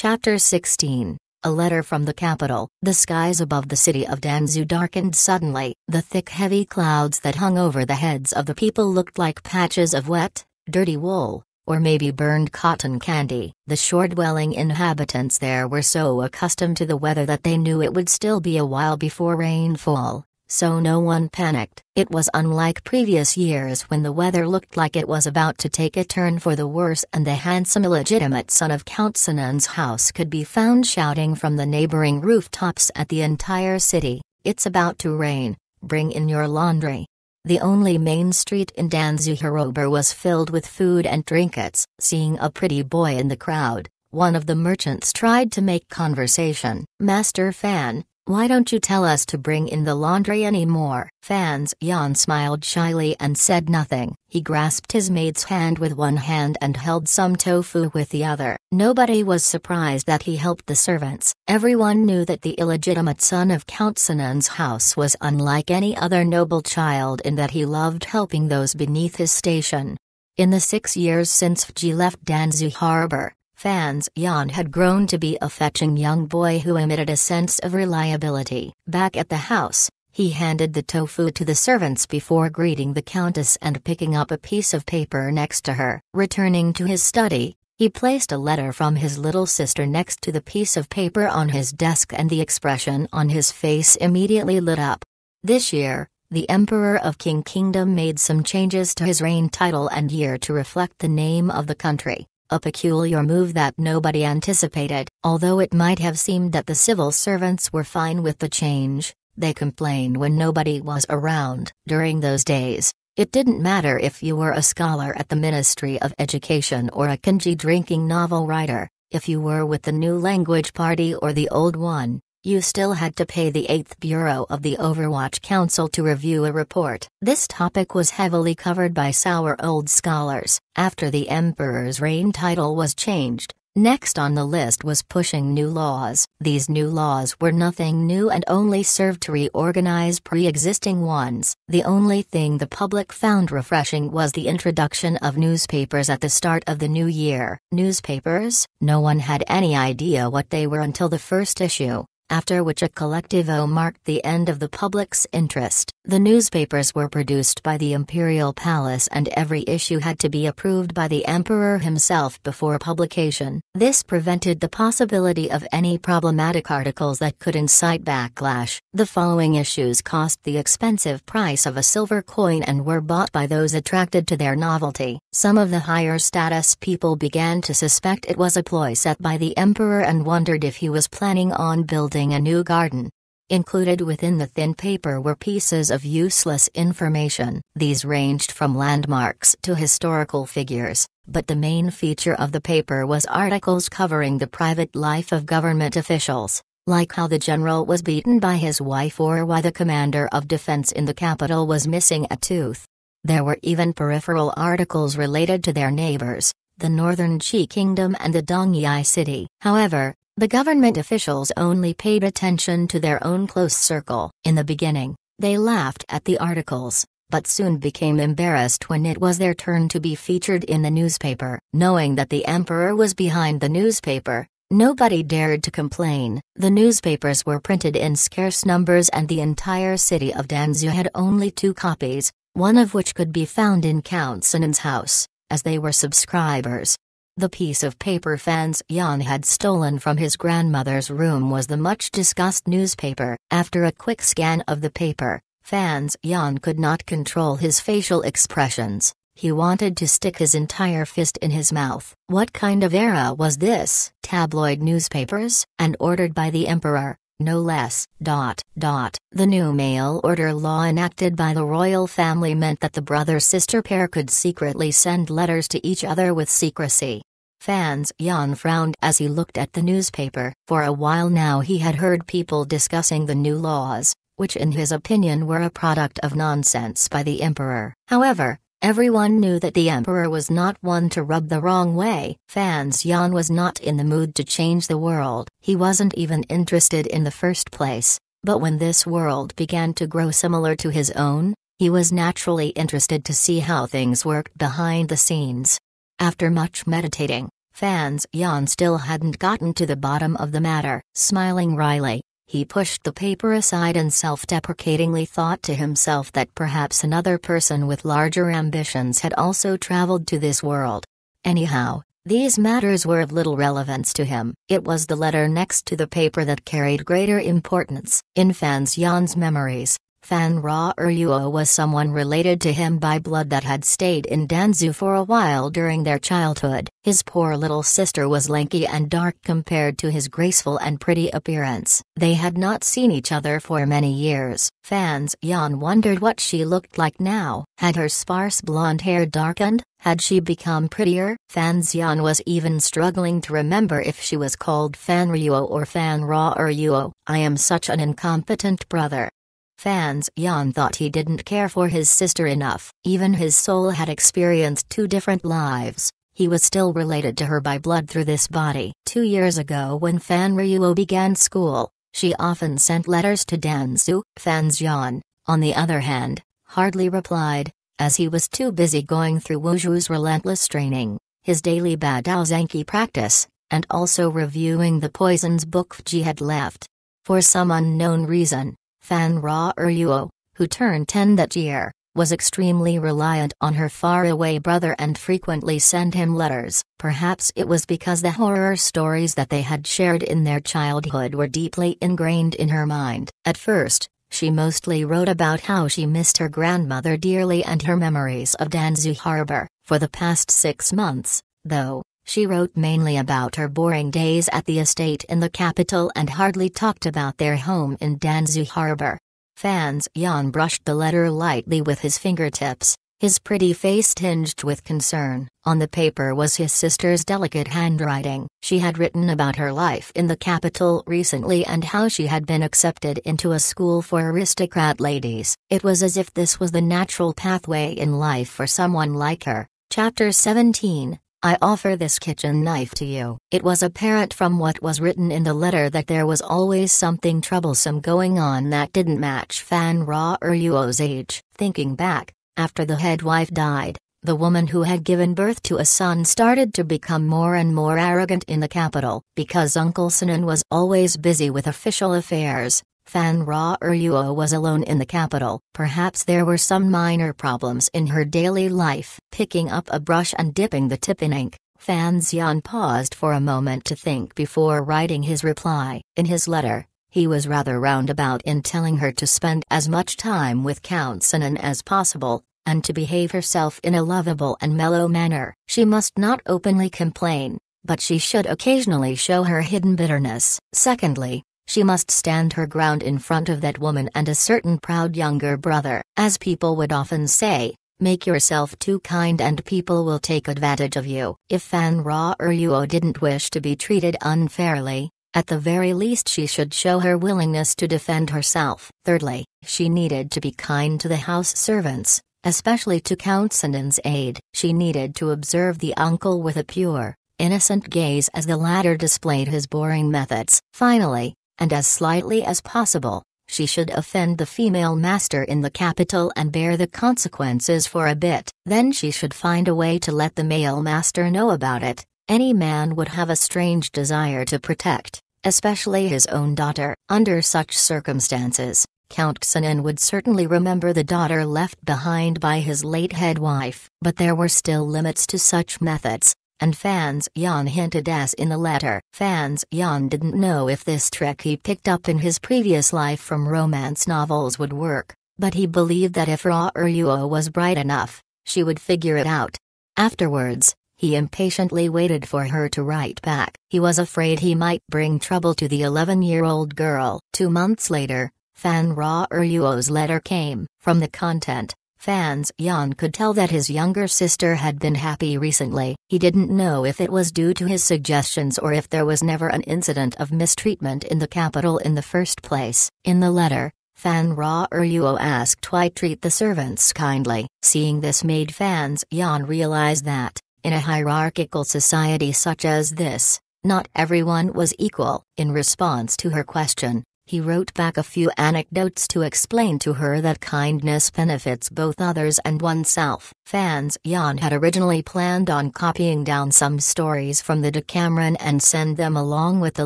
Chapter 16. A letter from the capital. The skies above the city of Danzhou darkened suddenly. The thick heavy clouds that hung over the heads of the people looked like patches of wet, dirty wool, or maybe burned cotton candy. The shore-dwelling inhabitants there were so accustomed to the weather that they knew it would still be a while before rainfall, so no one panicked. It was unlike previous years when the weather looked like it was about to take a turn for the worse and the handsome illegitimate son of Count Sinan's house could be found shouting from the neighboring rooftops at the entire city, "It's about to rain, bring in your laundry." The only main street in Danzhou Harbor was filled with food and trinkets. Seeing a pretty boy in the crowd, one of the merchants tried to make conversation. "Master Fan, why don't you tell us to bring in the laundry anymore?" Fan's Yan smiled shyly and said nothing. He grasped his maid's hand with one hand and held some tofu with the other. Nobody was surprised that he helped the servants. Everyone knew that the illegitimate son of Count Sinan's house was unlike any other noble child in that he loved helping those beneath his station. In the 6 years since Fji left Danzhou Harbor, Fan's Yan had grown to be a fetching young boy who emitted a sense of reliability. Back at the house, he handed the tofu to the servants before greeting the countess and picking up a piece of paper next to her. Returning to his study, he placed a letter from his little sister next to the piece of paper on his desk and the expression on his face immediately lit up. This year, the Emperor of Qing Kingdom made some changes to his reign title and year to reflect the name of the country. A peculiar move that nobody anticipated. Although it might have seemed that the civil servants were fine with the change, they complained when nobody was around. During those days, it didn't matter if you were a scholar at the Ministry of Education or a kanji drinking novel writer, if you were with the new language party or the old one, you still had to pay the 8th Bureau of the Overwatch Council to review a report. This topic was heavily covered by sour old scholars. After the emperor's reign title was changed, next on the list was pushing new laws. These new laws were nothing new and only served to reorganize pre-existing ones. The only thing the public found refreshing was the introduction of newspapers at the start of the new year. Newspapers? No one had any idea what they were until the first issue, after which a collectivo marked the end of the public's interest. The newspapers were produced by the Imperial Palace and every issue had to be approved by the emperor himself before publication. This prevented the possibility of any problematic articles that could incite backlash. The following issues cost the expensive price of a silver coin and were bought by those attracted to their novelty. Some of the higher status people began to suspect it was a ploy set by the emperor and wondered if he was planning on building a new garden. Included within the thin paper were pieces of useless information. These ranged from landmarks to historical figures, but the main feature of the paper was articles covering the private life of government officials, like how the general was beaten by his wife or why the commander of defense in the capital was missing a tooth. There were even peripheral articles related to their neighbors, the northern Qi Kingdom and the Dongyai city. However, the government officials only paid attention to their own close circle. In the beginning, they laughed at the articles, but soon became embarrassed when it was their turn to be featured in the newspaper. Knowing that the emperor was behind the newspaper, nobody dared to complain. The newspapers were printed in scarce numbers and the entire city of Danzhou had only 2 copies, one of which could be found in Count Sinan's house, as they were subscribers. The piece of paper Fan's Yan had stolen from his grandmother's room was the much-discussed newspaper. After a quick scan of the paper, Fan's Yan could not control his facial expressions. He wanted to stick his entire fist in his mouth. What kind of era was this? Tabloid newspapers? And ordered by the emperor, no less. The new mail order law enacted by the royal family meant that the brother-sister pair could secretly send letters to each other with secrecy. Fan's Yan frowned as he looked at the newspaper. For a while now he had heard people discussing the new laws, which in his opinion were a product of nonsense by the emperor. However, everyone knew that the emperor was not one to rub the wrong way. Fan's Yan was not in the mood to change the world. He wasn't even interested in the first place, but when this world began to grow similar to his own, he was naturally interested to see how things worked behind the scenes. After much meditating, Fans Yan still hadn't gotten to the bottom of the matter. Smiling wryly, he pushed the paper aside and self-deprecatingly thought to himself that perhaps another person with larger ambitions had also traveled to this world. Anyhow, these matters were of little relevance to him. It was the letter next to the paper that carried greater importance. In Fan Yan's memories, Fan Ruo was someone related to him by blood that had stayed in Danzu for a while during their childhood. His poor little sister was lanky and dark compared to his graceful and pretty appearance. They had not seen each other for many years. Fan Yan wondered what she looked like now. Had her sparse blonde hair darkened? Had she become prettier? Fan Yan was even struggling to remember if she was called Fan Ruo or Fan Ruo. I am such an incompetent brother. Fan Yan thought he didn't care for his sister enough. Even his soul had experienced two different lives. He was still related to her by blood through this body. 2 years ago when Fan Ruo began school, she often sent letters to Danzu. Fan Yan, on the other hand, hardly replied, as he was too busy going through Wuzhu's relentless training, his daily Badao Zanki practice, and also reviewing the poisons book Ji had left. For some unknown reason, Fan Ruo, who turned 10 that year, was extremely reliant on her faraway brother and frequently sent him letters. Perhaps it was because the horror stories that they had shared in their childhood were deeply ingrained in her mind. At first, she mostly wrote about how she missed her grandmother dearly and her memories of Danzu Harbor. For the past 6 months, though, she wrote mainly about her boring days at the estate in the capital and hardly talked about their home in Danzu Harbor. Fan Yan brushed the letter lightly with his fingertips, his pretty face tinged with concern. On the paper was his sister's delicate handwriting. She had written about her life in the capital recently and how she had been accepted into a school for aristocrat ladies. It was as if this was the natural pathway in life for someone like her. Chapter 17. I offer this kitchen knife to you. It was apparent from what was written in the letter that there was always something troublesome going on that didn't match Fan Ruo's age. Thinking back, after the head wife died, the woman who had given birth to a son started to become more and more arrogant in the capital. Because Uncle Sinan was always busy with official affairs, Fan Ruo was alone in the capital. Perhaps there were some minor problems in her daily life. Picking up a brush and dipping the tip in ink, Fan Yan paused for a moment to think before writing his reply. In his letter, he was rather roundabout in telling her to spend as much time with Count Sinan as possible, and to behave herself in a lovable and mellow manner. She must not openly complain, but she should occasionally show her hidden bitterness. Secondly, she must stand her ground in front of that woman and a certain proud younger brother. As people would often say, make yourself too kind and people will take advantage of you. If Fan Ruo didn't wish to be treated unfairly, at the very least she should show her willingness to defend herself. Thirdly, she needed to be kind to the house servants, especially to Count Sinan's aide. She needed to observe the uncle with a pure, innocent gaze as the latter displayed his boring methods. Finally, and as slightly as possible, she should offend the female master in the capital and bear the consequences for a bit. Then she should find a way to let the male master know about it. Any man would have a strange desire to protect, especially his own daughter. Under such circumstances, Count Sinan would certainly remember the daughter left behind by his late head wife. But there were still limits to such methods, and Fan Yan hinted as in the letter. Fan Yan didn't know if this trick he picked up in his previous life from romance novels would work, but he believed that if Ruo was bright enough, she would figure it out. Afterwards, he impatiently waited for her to write back. He was afraid he might bring trouble to the 11-year-old girl. 2 months later, Fan Ruo's letter came. From the content, Fan Yan could tell that his younger sister had been happy recently. He didn't know if it was due to his suggestions or if there was never an incident of mistreatment in the capital in the first place. In the letter, Fan Ruo asked why treat the servants kindly. Seeing this made Fan Yan realize that, in a hierarchical society such as this, not everyone was equal. In response to her question, He wrote back a few anecdotes to explain to her that kindness benefits both others and oneself. Fans Yan had originally planned on copying down some stories from the Decameron and send them along with the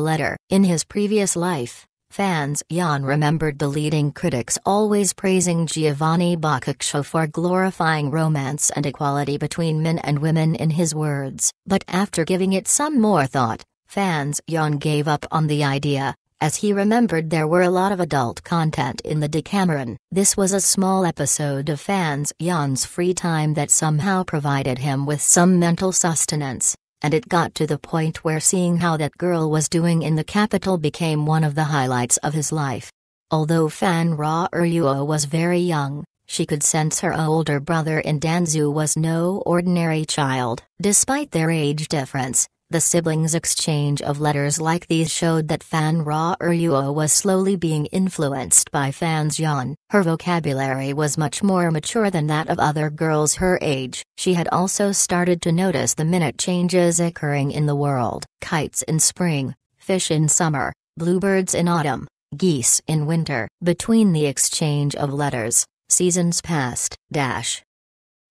letter. In his previous life, Fans Yan remembered the leading critics always praising Giovanni Boccaccio for glorifying romance and equality between men and women in his words. But after giving it some more thought, Fans Yan gave up on the idea, as he remembered there were a lot of adult content in the Decameron. This was a small episode of Fans Yan's free time that somehow provided him with some mental sustenance, and it got to the point where seeing how that girl was doing in the capital became one of the highlights of his life. Although Fan Ra Eruo was very young, she could sense her older brother in Danzu was no ordinary child. Despite their age difference, the siblings' exchange of letters like these showed that Fan Ra Eruo was slowly being influenced by Fans Yan. Her vocabulary was much more mature than that of other girls her age. She had also started to notice the minute changes occurring in the world. Kites in spring, fish in summer, bluebirds in autumn, geese in winter. Between the exchange of letters, seasons passed.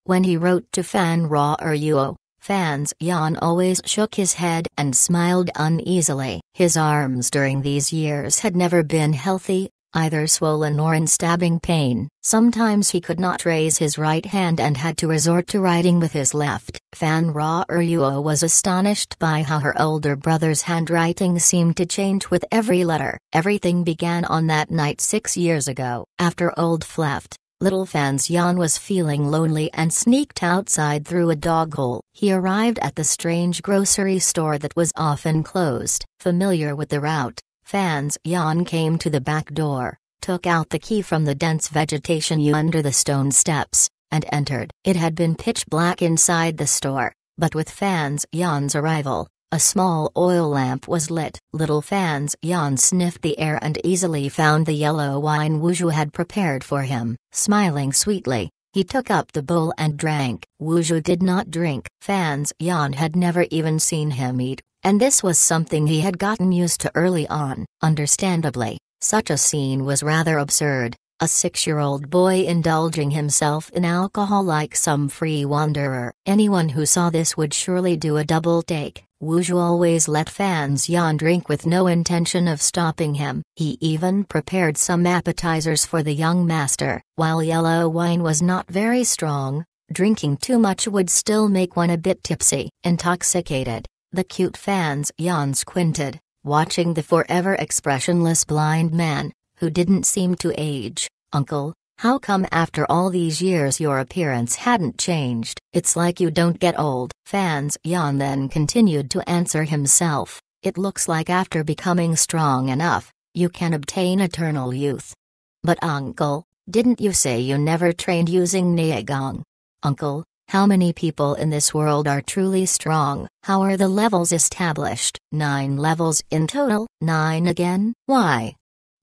When he wrote to Fan Ra Eruo, Fans Yan always shook his head and smiled uneasily. His arms during these years had never been healthy, either swollen or in stabbing pain. Sometimes he could not raise his right hand and had to resort to writing with his left. Fan Ra Eruo was astonished by how her older brother's handwriting seemed to change with every letter. Everything began on that night 6 years ago. After Old left, little Fans Yan was feeling lonely and sneaked outside through a dog hole. He arrived at the strange grocery store that was often closed. Familiar with the route, Fans Yan came to the back door, took out the key from the dense vegetation under the stone steps, and entered. It had been pitch black inside the store, but with Fans Yan's arrival, a small oil lamp was lit. Little Fans Yan sniffed the air and easily found the yellow wine Wu Zhu had prepared for him. Smiling sweetly, he took up the bowl and drank. Wu Zhu did not drink. Fans Yan had never even seen him eat, and this was something he had gotten used to early on. Understandably, such a scene was rather absurd. A 6-year-old boy indulging himself in alcohol like some free wanderer. Anyone who saw this would surely do a double take. Wu Zhu always let Fans Yan drink with no intention of stopping him. He even prepared some appetizers for the young master. While yellow wine was not very strong, drinking too much would still make one a bit tipsy. Intoxicated, the cute Fans Yan squinted, watching the forever expressionless blind man, who didn't seem to age. Uncle, how come after all these years your appearance hadn't changed? It's like you don't get old. Fans Yan then continued to answer himself. It looks like after becoming strong enough, you can obtain eternal youth. But uncle, didn't you say you never trained using Niegong? Uncle, how many people in this world are truly strong? How are the levels established? 9 levels in total. 9 again? Why?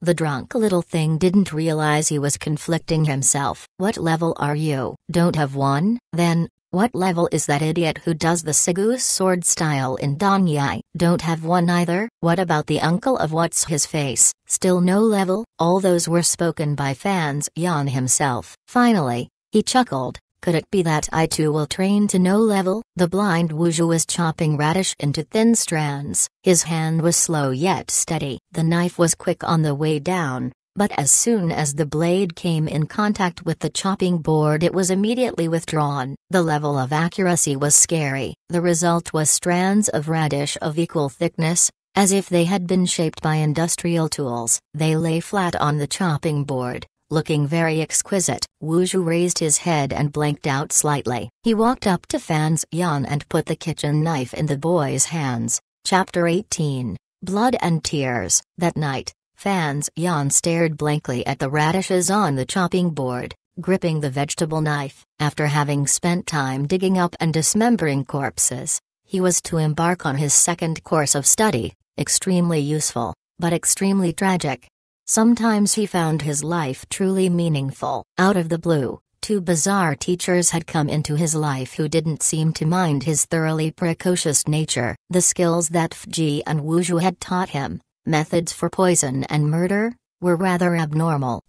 The drunk little thing didn't realize he was conflicting himself. What level are you? Don't have one? Then, what level is that idiot who does the Sigu sword style in Dongyai? Don't have one either? What about the uncle of what's his face? Still no level? All those were spoken by Fans Yan himself. Finally, he chuckled. Could it be that I too will train to no level? The blind Wu Zhu was chopping radish into thin strands. His hand was slow yet steady. The knife was quick on the way down, but as soon as the blade came in contact with the chopping board it was immediately withdrawn. The level of accuracy was scary. The result was strands of radish of equal thickness, as if they had been shaped by industrial tools. They lay flat on the chopping board, looking very exquisite. Wu Zhu raised his head and blinked out slightly. He walked up to Fans Yan and put the kitchen knife in the boy's hands. Chapter 18, Blood and Tears. That night, Fans Yan stared blankly at the radishes on the chopping board, gripping the vegetable knife. After having spent time digging up and dismembering corpses, he was to embark on his second course of study, extremely useful, but extremely tragic. Sometimes he found his life truly meaningful. Out of the blue, 2 bizarre teachers had come into his life who didn't seem to mind his thoroughly precocious nature. The skills that Fji and Wu Zhu had taught him, methods for poison and murder were rather abnormal.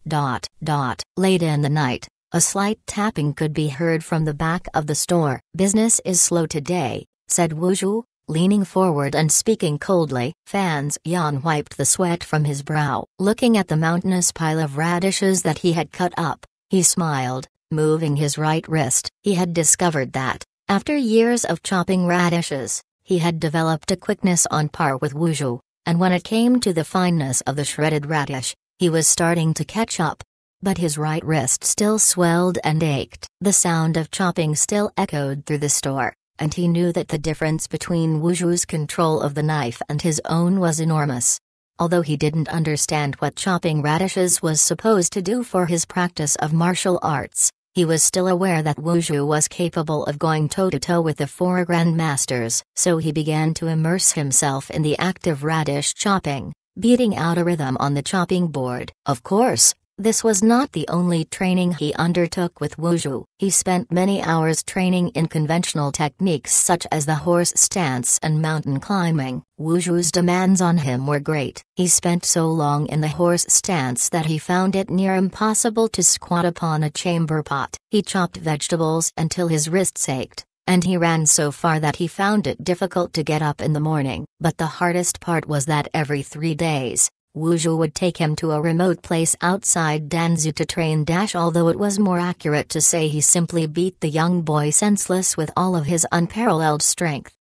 Late in the night, a slight tapping could be heard from the back of the store. "Business is slow today," said Wu Zhu, leaning forward and speaking coldly. Fan Xian wiped the sweat from his brow. Looking at the mountainous pile of radishes that he had cut up, he smiled, moving his right wrist. He had discovered that, after years of chopping radishes, he had developed a quickness on par with Wu Zhu, and when it came to the fineness of the shredded radish, he was starting to catch up. But his right wrist still swelled and ached. The sound of chopping still echoed through the store, and he knew that the difference between Wu Zhu's control of the knife and his own was enormous. Although he didn't understand what chopping radishes was supposed to do for his practice of martial arts, he was still aware that Wu Zhu was capable of going toe-to-toe with the four grandmasters. So he began to immerse himself in the act of radish chopping, beating out a rhythm on the chopping board. Of course, this was not the only training he undertook with Wu Zhu. He spent many hours training in conventional techniques such as the horse stance and mountain climbing. Wu Zhu's demands on him were great. He spent so long in the horse stance that he found it near impossible to squat upon a chamber pot. He chopped vegetables until his wrists ached, and he ran so far that he found it difficult to get up in the morning. But the hardest part was that every 3 days, Wu Zhu would take him to a remote place outside Danzu to train. Although it was more accurate to say he simply beat the young boy senseless with all of his unparalleled strength.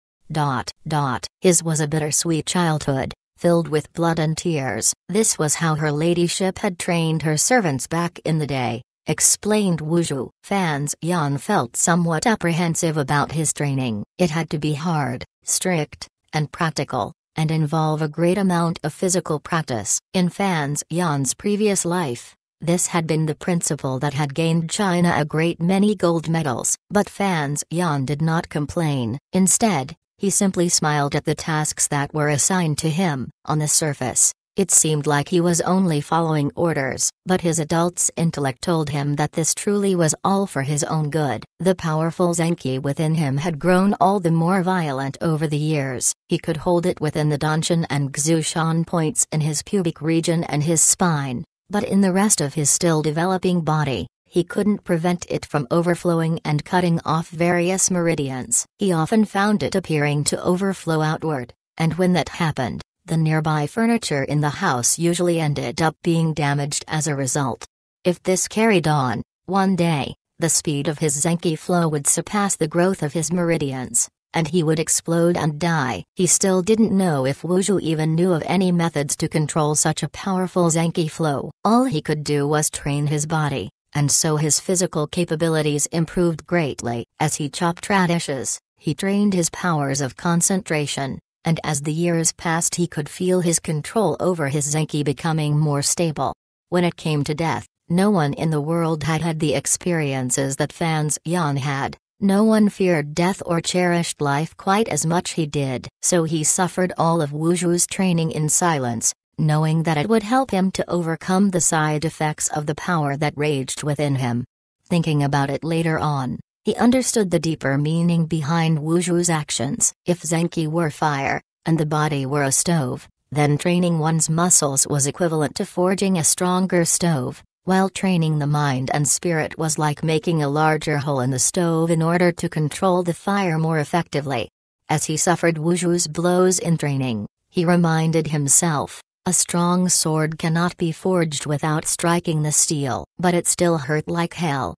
His was a bittersweet childhood, filled with blood and tears. This was how her ladyship had trained her servants back in the day, explained Wu Zhu. Fan Xian felt somewhat apprehensive about his training. It had to be hard, strict, and practical, and involve a great amount of physical practice. In Fan Xian's previous life, this had been the principle that had gained China a great many gold medals. But Fan Xian did not complain. Instead, he simply smiled at the tasks that were assigned to him. On the surface, it seemed like he was only following orders, but his adult's intellect told him that this truly was all for his own good. The powerful Zenki within him had grown all the more violent over the years. He could hold it within the Danshan and Xushan points in his pubic region and his spine, but in the rest of his still developing body, he couldn't prevent it from overflowing and cutting off various meridians. He often found it appearing to overflow outward, and when that happened, the nearby furniture in the house usually ended up being damaged as a result. If this carried on, one day, the speed of his Zenki flow would surpass the growth of his meridians, and he would explode and die. He still didn't know if Wu Zhu even knew of any methods to control such a powerful Zenki flow. All he could do was train his body, and so his physical capabilities improved greatly. As he chopped radishes, he trained his powers of concentration, and as the years passed he could feel his control over his Zenki becoming more stable. When it came to death, no one in the world had had the experiences that Fan Xian had. No one feared death or cherished life quite as much he did. So he suffered all of Wu Zhu's training in silence, knowing that it would help him to overcome the side effects of the power that raged within him. Thinking about it later on, he understood the deeper meaning behind Wu Zhu's actions. If Zenki were fire, and the body were a stove, then training one's muscles was equivalent to forging a stronger stove, while training the mind and spirit was like making a larger hole in the stove in order to control the fire more effectively. As he suffered Wu Zhu's blows in training, he reminded himself, a strong sword cannot be forged without striking the steel. But it still hurt like hell.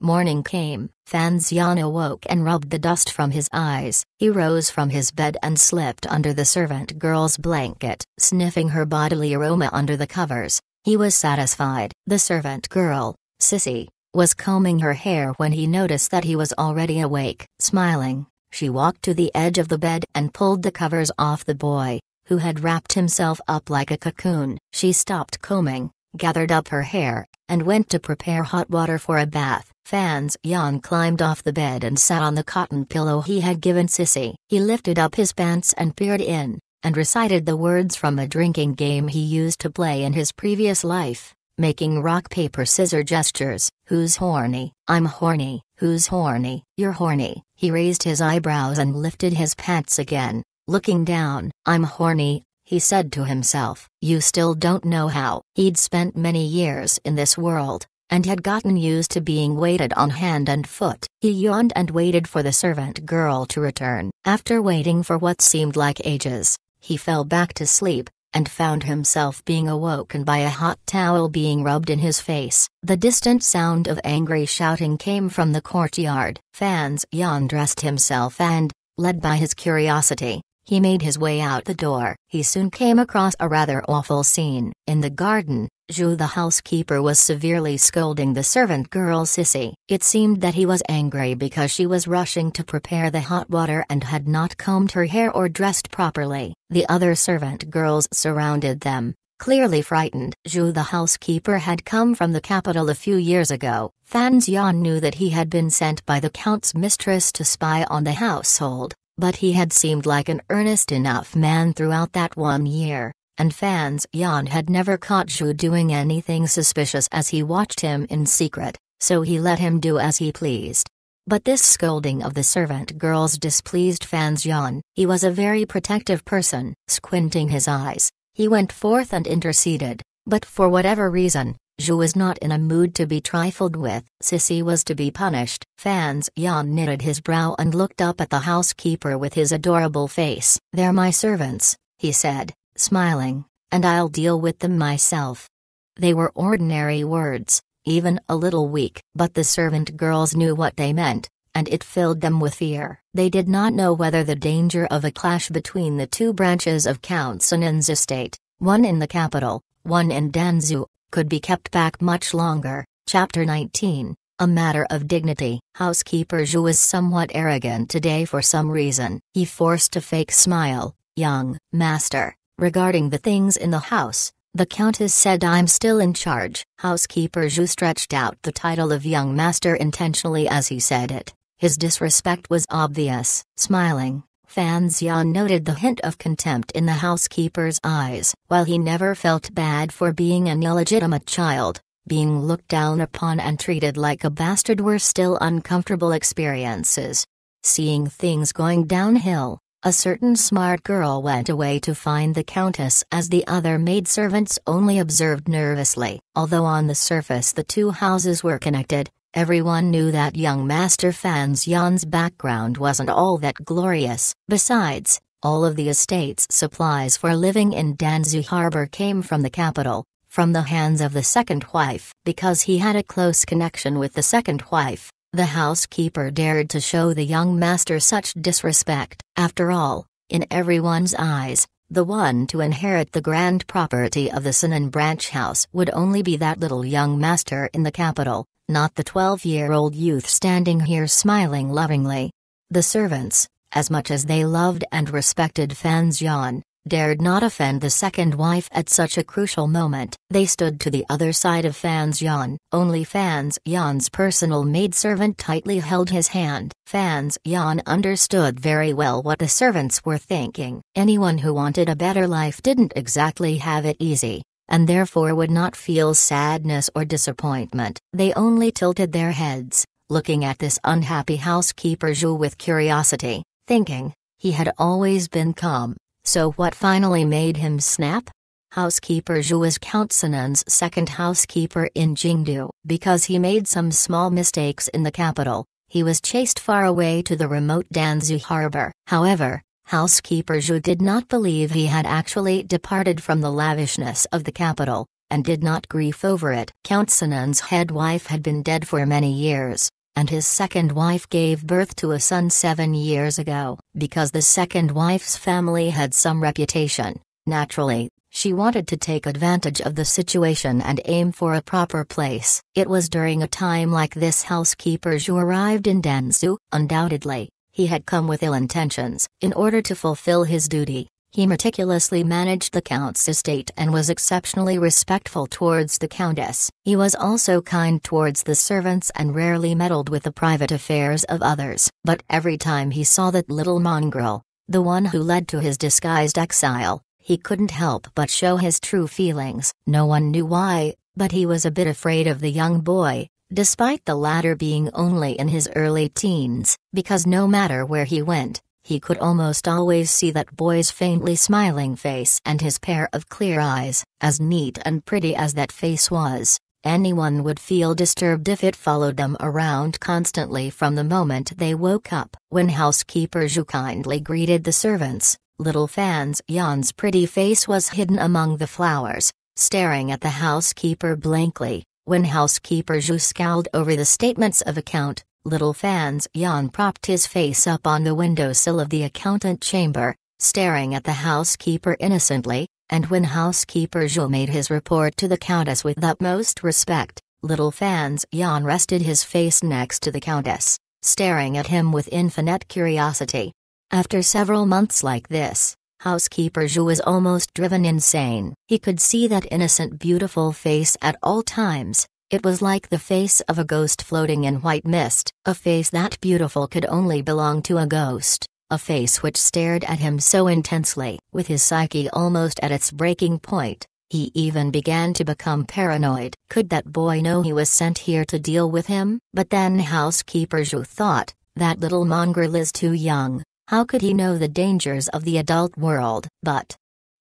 Morning came. Fan Xian awoke and rubbed the dust from his eyes. He rose from his bed and slipped under the servant girl's blanket. Sniffing her bodily aroma under the covers, he was satisfied. The servant girl, Sissy, was combing her hair when he noticed that he was already awake. Smiling, she walked to the edge of the bed and pulled the covers off the boy, who had wrapped himself up like a cocoon. She stopped combing, gathered up her hair, and went to prepare hot water for a bath. Fan Xian climbed off the bed and sat on the cotton pillow he had given Sissy. He lifted up his pants and peered in, and recited the words from a drinking game he used to play in his previous life, making rock-paper-scissor gestures. Who's horny? I'm horny. Who's horny? You're horny. He raised his eyebrows and lifted his pants again, looking down. I'm horny, he said to himself. You still don't know how. He'd spent many years in this world, and had gotten used to being waited on hand and foot. He yawned and waited for the servant girl to return. After waiting for what seemed like ages, he fell back to sleep, and found himself being awoken by a hot towel being rubbed in his face. The distant sound of angry shouting came from the courtyard. Fan Xian dressed himself and, led by his curiosity, he made his way out the door. He soon came across a rather awful scene. In the garden, Zhu the housekeeper was severely scolding the servant girl Sissy. It seemed that he was angry because she was rushing to prepare the hot water and had not combed her hair or dressed properly. The other servant girls surrounded them, clearly frightened. Zhu the housekeeper had come from the capital a few years ago. Fan Xian knew that he had been sent by the count's mistress to spy on the household, but he had seemed like an earnest enough man throughout that 1 year, and Fan Xian had never caught Zhu doing anything suspicious as he watched him in secret, so he let him do as he pleased. But this scolding of the servant girls displeased Fan Xian. He was a very protective person. Squinting his eyes, he went forth and interceded, but for whatever reason, Zhu was not in a mood to be trifled with. Sissy was to be punished. Fan Xian knitted his brow and looked up at the housekeeper with his adorable face. They're my servants, he said, smiling, and I'll deal with them myself. They were ordinary words, even a little weak, but the servant girls knew what they meant, and it filled them with fear. They did not know whether the danger of a clash between the two branches of Count Sinan's estate, one in the capital, one in Danzhou, could be kept back much longer. Chapter 19, A Matter of Dignity. Housekeeper Zhu was somewhat arrogant today for some reason. He forced a fake smile. Young master, regarding the things in the house, the Countess said, I'm still in charge. Housekeeper Zhu stretched out the title of young master intentionally as he said it. His disrespect was obvious. Smiling, Fan Xian noted the hint of contempt in the housekeeper's eyes. While he never felt bad for being an illegitimate child, being looked down upon and treated like a bastard were still uncomfortable experiences. Seeing things going downhill, a certain smart girl went away to find the Countess as the other maidservants only observed nervously. Although on the surface the two houses were connected, everyone knew that young Master Fan Xian's background wasn't all that glorious. Besides, all of the estate's supplies for living in Danzhou Harbor came from the capital, from the hands of the second wife. Because he had a close connection with the second wife, the housekeeper dared to show the young master such disrespect. After all, in everyone's eyes, the one to inherit the grand property of the Sinan branch house would only be that little young master in the capital, not the 12-year-old youth standing here smiling lovingly. The servants, as much as they loved and respected Fan Xian, dared not offend the second wife at such a crucial moment. They stood to the other side of Fan Xian. Only Fan Xian's personal maidservant tightly held his hand. Fan Xian understood very well what the servants were thinking. Anyone who wanted a better life didn't exactly have it easy, and therefore would not feel sadness or disappointment. They only tilted their heads, looking at this unhappy housekeeper Zhu with curiosity, thinking, he had always been calm, so what finally made him snap? Housekeeper Zhu was Count Sinan's second housekeeper in Jingdu. Because he made some small mistakes in the capital, he was chased far away to the remote Danzhou harbor. However, Housekeeper Zhu did not believe he had actually departed from the lavishness of the capital, and did not grieve over it. Count Sinan's head wife had been dead for many years, and his second wife gave birth to a son 7 years ago. Because the second wife's family had some reputation, naturally, she wanted to take advantage of the situation and aim for a proper place. It was during a time like this Housekeeper Zhu arrived in Danzhou. Undoubtedly, he had come with ill intentions. In order to fulfill his duty, he meticulously managed the Count's estate and was exceptionally respectful towards the Countess. He was also kind towards the servants and rarely meddled with the private affairs of others. But every time he saw that little mongrel, the one who led to his disguised exile, he couldn't help but show his true feelings. No one knew why, but he was a bit afraid of the young boy, despite the latter being only in his early teens, because no matter where he went, He could almost always see that boy's faintly smiling face and his pair of clear eyes. As neat and pretty as that face was, anyone would feel disturbed if it followed them around constantly from the moment they woke up. When housekeeper Zhu kindly greeted the servants, little Fan Xian's pretty face was hidden among the flowers, staring at the housekeeper blankly. When housekeeper Zhu scowled over the statements of account, little Fan Xian propped his face up on the windowsill of the accountant chamber, staring at the housekeeper innocently, and when housekeeper Zhu made his report to the countess with utmost respect, little Fan Xian rested his face next to the countess, staring at him with infinite curiosity. After several months like this, housekeeper Zhu was almost driven insane. He could see that innocent beautiful face at all times. It was like the face of a ghost floating in white mist, a face that beautiful could only belong to a ghost, a face which stared at him so intensely. With his psyche almost at its breaking point, he even began to become paranoid. Could that boy know he was sent here to deal with him? But then housekeeper Zhu thought, that little mongrel is too young. How could he know the dangers of the adult world? But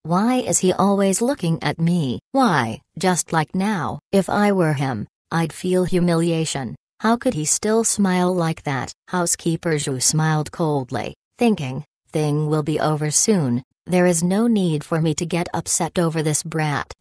why is he always looking at me? Why, just like now, if I were him, I'd feel humiliation. How could he still smile like that? Housekeeper Zhu smiled coldly, thinking, thing will be over soon. There is no need for me to get upset over this brat.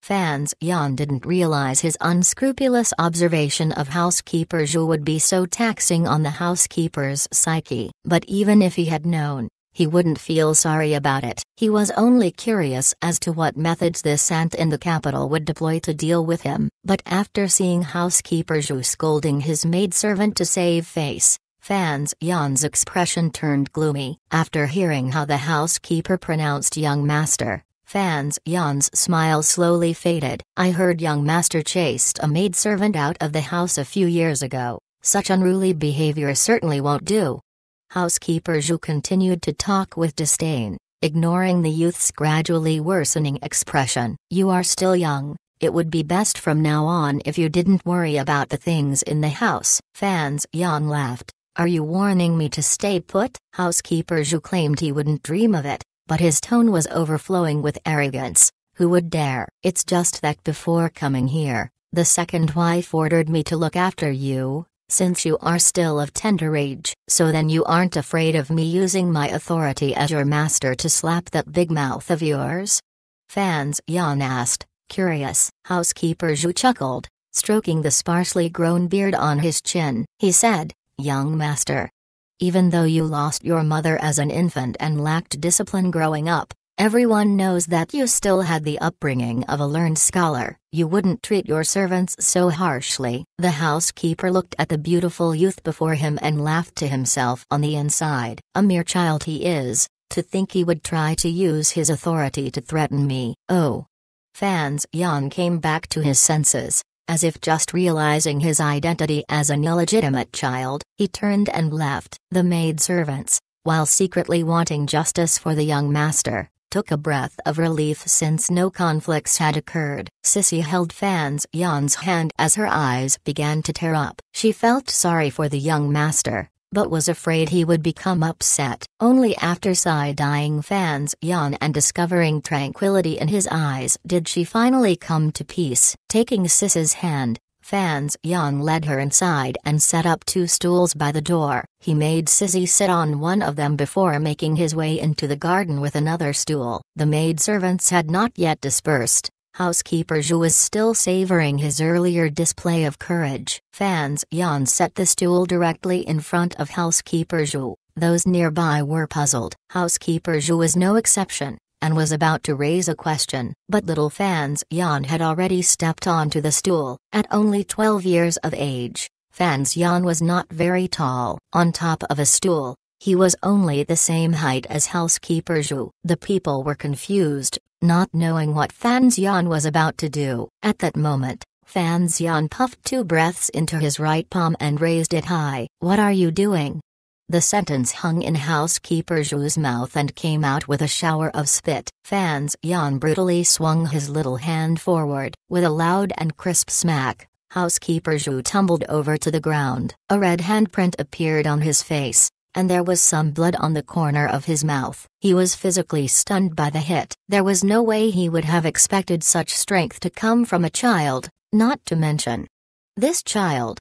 Fan Xian didn't realize his unscrupulous observation of housekeeper Zhu would be so taxing on the housekeeper's psyche. But even if he had known, he wouldn't feel sorry about it. He was only curious as to what methods this aunt in the capital would deploy to deal with him. But after seeing housekeeper Zhu scolding his maidservant to save face, Fan Xian's expression turned gloomy. After hearing how the housekeeper pronounced young master, Fan Xian's smile slowly faded. I heard young master chased a maidservant out of the house a few years ago. Such unruly behavior certainly won't do. Housekeeper Zhu continued to talk with disdain, ignoring the youth's gradually worsening expression. You are still young. It would be best from now on if you didn't worry about the things in the house. Fan Xian laughed. Are you warning me to stay put? Housekeeper Zhu claimed he wouldn't dream of it, but his tone was overflowing with arrogance. Who would dare? It's just that before coming here, the second wife ordered me to look after you, since you are still of tender age. So then you aren't afraid of me using my authority as your master to slap that big mouth of yours? Fan Xian asked, curious. Housekeeper Zhu chuckled, stroking the sparsely grown beard on his chin. He said, young master, even though you lost your mother as an infant and lacked discipline growing up, everyone knows that you still had the upbringing of a learned scholar. You wouldn't treat your servants so harshly. The housekeeper looked at the beautiful youth before him and laughed to himself on the inside. A mere child he is, to think he would try to use his authority to threaten me. Oh. Fan Xian came back to his senses. As if just realizing his identity as an illegitimate child, he turned and left. The maidservants, while secretly wanting justice for the young master, took a breath of relief since no conflicts had occurred. Sissy held Fan Xian's hand as her eyes began to tear up. She felt sorry for the young master, but was afraid he would become upset. Only after side-eyeing Fan Xian and discovering tranquility in his eyes did she finally come to peace. Taking Sissy's hand, Fan Xian led her inside and set up 2 stools by the door. He made Sissy sit on one of them before making his way into the garden with another stool. The maidservants had not yet dispersed. Housekeeper Zhu was still savoring his earlier display of courage. Fan Xian set the stool directly in front of Housekeeper Zhu. Those nearby were puzzled. Housekeeper Zhu was no exception, and was about to raise a question, but little Fan Xian had already stepped onto the stool. At only 12 years of age, Fan Xian was not very tall. On top of a stool, he was only the same height as Housekeeper Zhu. The people were confused, not knowing what Fan Xian was about to do. At that moment, Fan Xian puffed 2 breaths into his right palm and raised it high. What are you doing? The sentence hung in Housekeeper Zhu's mouth and came out with a shower of spit. Fan Xian brutally swung his little hand forward. With a loud and crisp smack, Housekeeper Zhu tumbled over to the ground. A red handprint appeared on his face. and there was some blood on the corner of his mouth. He was physically stunned by the hit. There was no way he would have expected such strength to come from a child, not to mention this child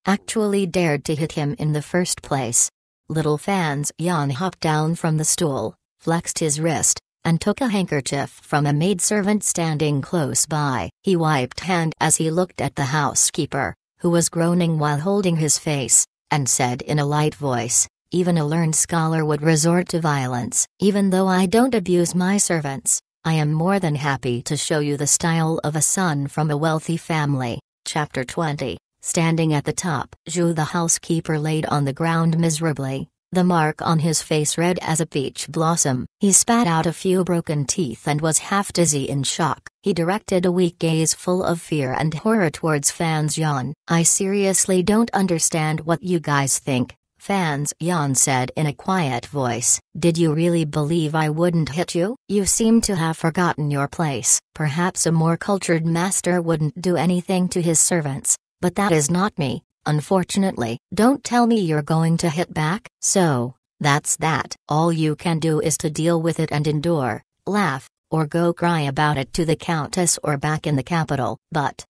actually dared to hit him in the first place. Little Fan's Yan hopped down from the stool, flexed his wrist, and took a handkerchief from a maidservant standing close by. He wiped hand as he looked at the housekeeper, who was groaning while holding his face, and said in a light voice, "Even a learned scholar would resort to violence. Even though I don't abuse my servants, I am more than happy to show you the style of a son from a wealthy family." Chapter 20. Standing at the top, Zhu the housekeeper laid on the ground miserably, the mark on his face red as a peach blossom. He spat out a few broken teeth and was half dizzy in shock. He directed a weak gaze full of fear and horror towards Fan's Yan. "I seriously don't understand what you guys think," Fan's Yan said in a quiet voice. "Did you really believe I wouldn't hit you? You seem to have forgotten your place. Perhaps a more cultured master wouldn't do anything to his servants, but that is not me. Unfortunately, don't tell me you're going to hit back." "So, that's that. All you can do is to deal with it and endure, laugh, or go cry about it to the Countess or back in the capital. But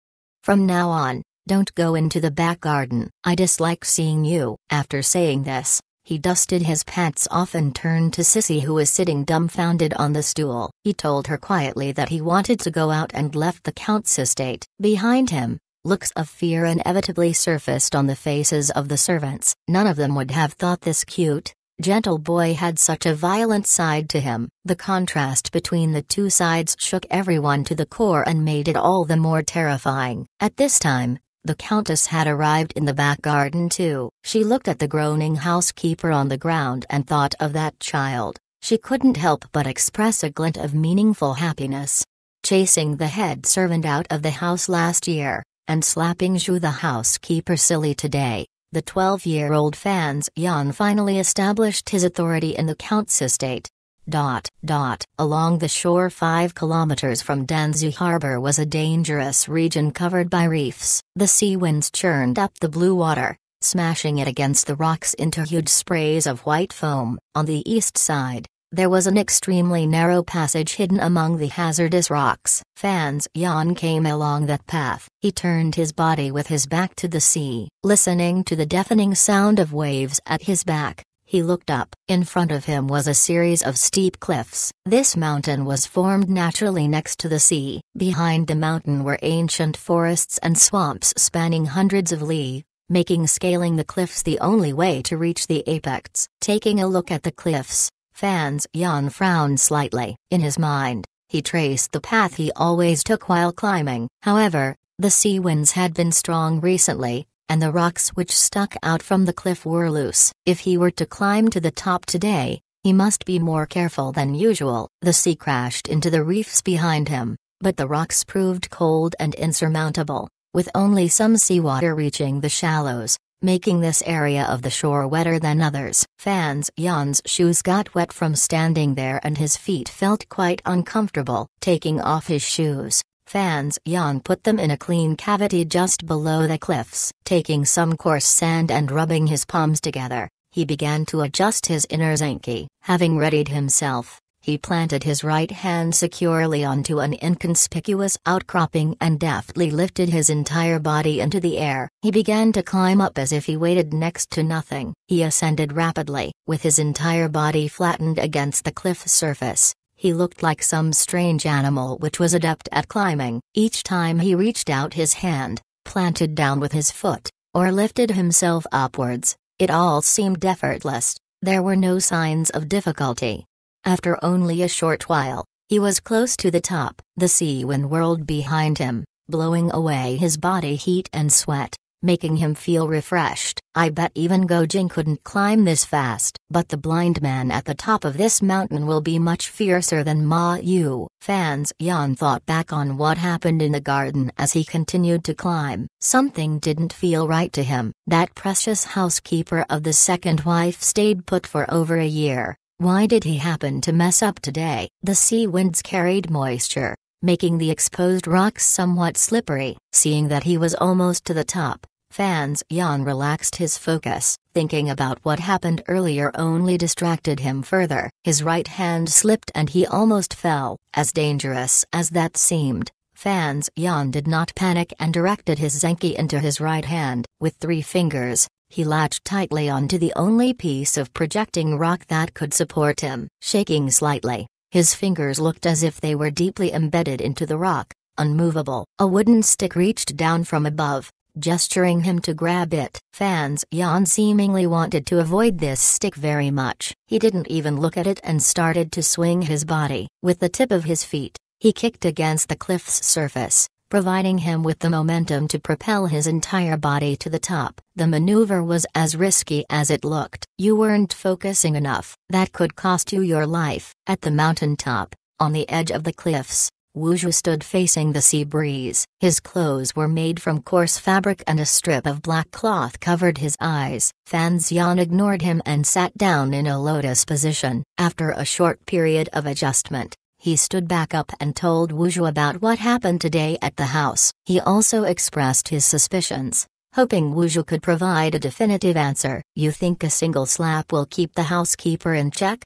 from now on, don't go into the back garden. I dislike seeing you." After saying this, he dusted his pants off and turned to Sissy, who was sitting dumbfounded on the stool. He told her quietly that he wanted to go out and left the Count's estate. Behind him, looks of fear inevitably surfaced on the faces of the servants. None of them would have thought this cute, gentle boy had such a violent side to him. The contrast between the two sides shook everyone to the core and made it all the more terrifying. At this time, the Countess had arrived in the back garden too. She looked at the groaning housekeeper on the ground and thought of that child. She couldn't help but express a glint of meaningful happiness. Chasing the head servant out of the house last year, and slapping Zhu the housekeeper silly today, the 12-year-old Fan's Yan finally established his authority in the Count's estate. Along the shore 5 kilometers from Danzu harbor was a dangerous region covered by reefs. The sea winds churned up the blue water, smashing it against the rocks into huge sprays of white foam. On the east side, there was an extremely narrow passage hidden among the hazardous rocks. Fan's Yan came along that path. He turned his body with his back to the sea. Listening to the deafening sound of waves at his back, he looked up. In front of him was a series of steep cliffs. This mountain was formed naturally next to the sea. Behind the mountain were ancient forests and swamps spanning hundreds of li, making scaling the cliffs the only way to reach the apex. Taking a look at the cliffs, Fan's Yan frowned slightly. In his mind, he traced the path he always took while climbing. However, the sea winds had been strong recently, and the rocks which stuck out from the cliff were loose. If he were to climb to the top today, he must be more careful than usual. The sea crashed into the reefs behind him, but the rocks proved cold and insurmountable, with only some seawater reaching the shallows, making this area of the shore wetter than others. Fan's Yan's shoes got wet from standing there and his feet felt quite uncomfortable. Taking off his shoes, Fan's Yan put them in a clean cavity just below the cliffs. Taking some coarse sand and rubbing his palms together, he began to adjust his inner zanki. Having readied himself, he planted his right hand securely onto an inconspicuous outcropping and deftly lifted his entire body into the air. He began to climb up as if he weighted next to nothing. He ascended rapidly. With his entire body flattened against the cliff surface, he looked like some strange animal which was adept at climbing. Each time he reached out his hand, planted down with his foot, or lifted himself upwards, it all seemed effortless. There were no signs of difficulty. After only a short while, he was close to the top. The sea wind whirled behind him, blowing away his body heat and sweat, making him feel refreshed. I bet even Gojing couldn't climb this fast. But the blind man at the top of this mountain will be much fiercer than Ma Yu. Fan's Yan thought back on what happened in the garden as he continued to climb. Something didn't feel right to him. That precious housekeeper of the second wife stayed put for over a year. Why did he happen to mess up today? The sea winds carried moisture, making the exposed rocks somewhat slippery. Seeing that he was almost to the top, Fans Yan relaxed his focus. Thinking about what happened earlier only distracted him further. His right hand slipped and he almost fell. As dangerous as that seemed, Fans Yan did not panic and directed his Zenki into his right hand. With 3 fingers, he latched tightly onto the only piece of projecting rock that could support him. Shaking slightly, his fingers looked as if they were deeply embedded into the rock, unmovable. A wooden stick reached down from above, gesturing him to grab it. Fans Yan seemingly wanted to avoid this stick very much. He didn't even look at it and started to swing his body. With the tip of his feet, he kicked against the cliff's surface, providing him with the momentum to propel his entire body to the top. The maneuver was as risky as it looked. You weren't focusing enough. That could cost you your life. At the mountaintop, on the edge of the cliffs, Wu Zhu stood facing the sea breeze. His clothes were made from coarse fabric and a strip of black cloth covered his eyes. Fans Yan ignored him and sat down in a lotus position. After a short period of adjustment, he stood back up and told Wu Zhu about what happened today at the house. He also expressed his suspicions, hoping Wu Zhu could provide a definitive answer. You think a single slap will keep the housekeeper in check?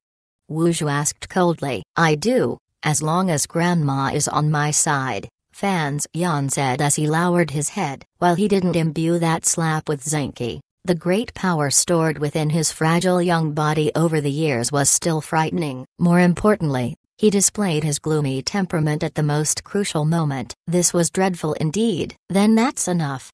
Wu Zhu asked coldly. I do. As long as Grandma is on my side, Fans Yan said as he lowered his head. While he didn't imbue that slap with Zenki, the great power stored within his fragile young body over the years was still frightening. More importantly, he displayed his gloomy temperament at the most crucial moment. This was dreadful indeed. Then that's enough.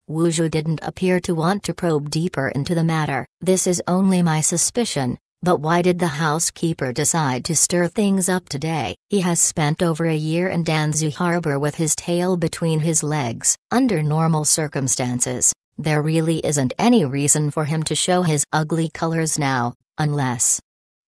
Wu Zhu didn't appear to want to probe deeper into the matter. This is only my suspicion. But why did the housekeeper decide to stir things up today? He has spent over a year in Danzu Harbor with his tail between his legs. Under normal circumstances, there really isn't any reason for him to show his ugly colors now, unless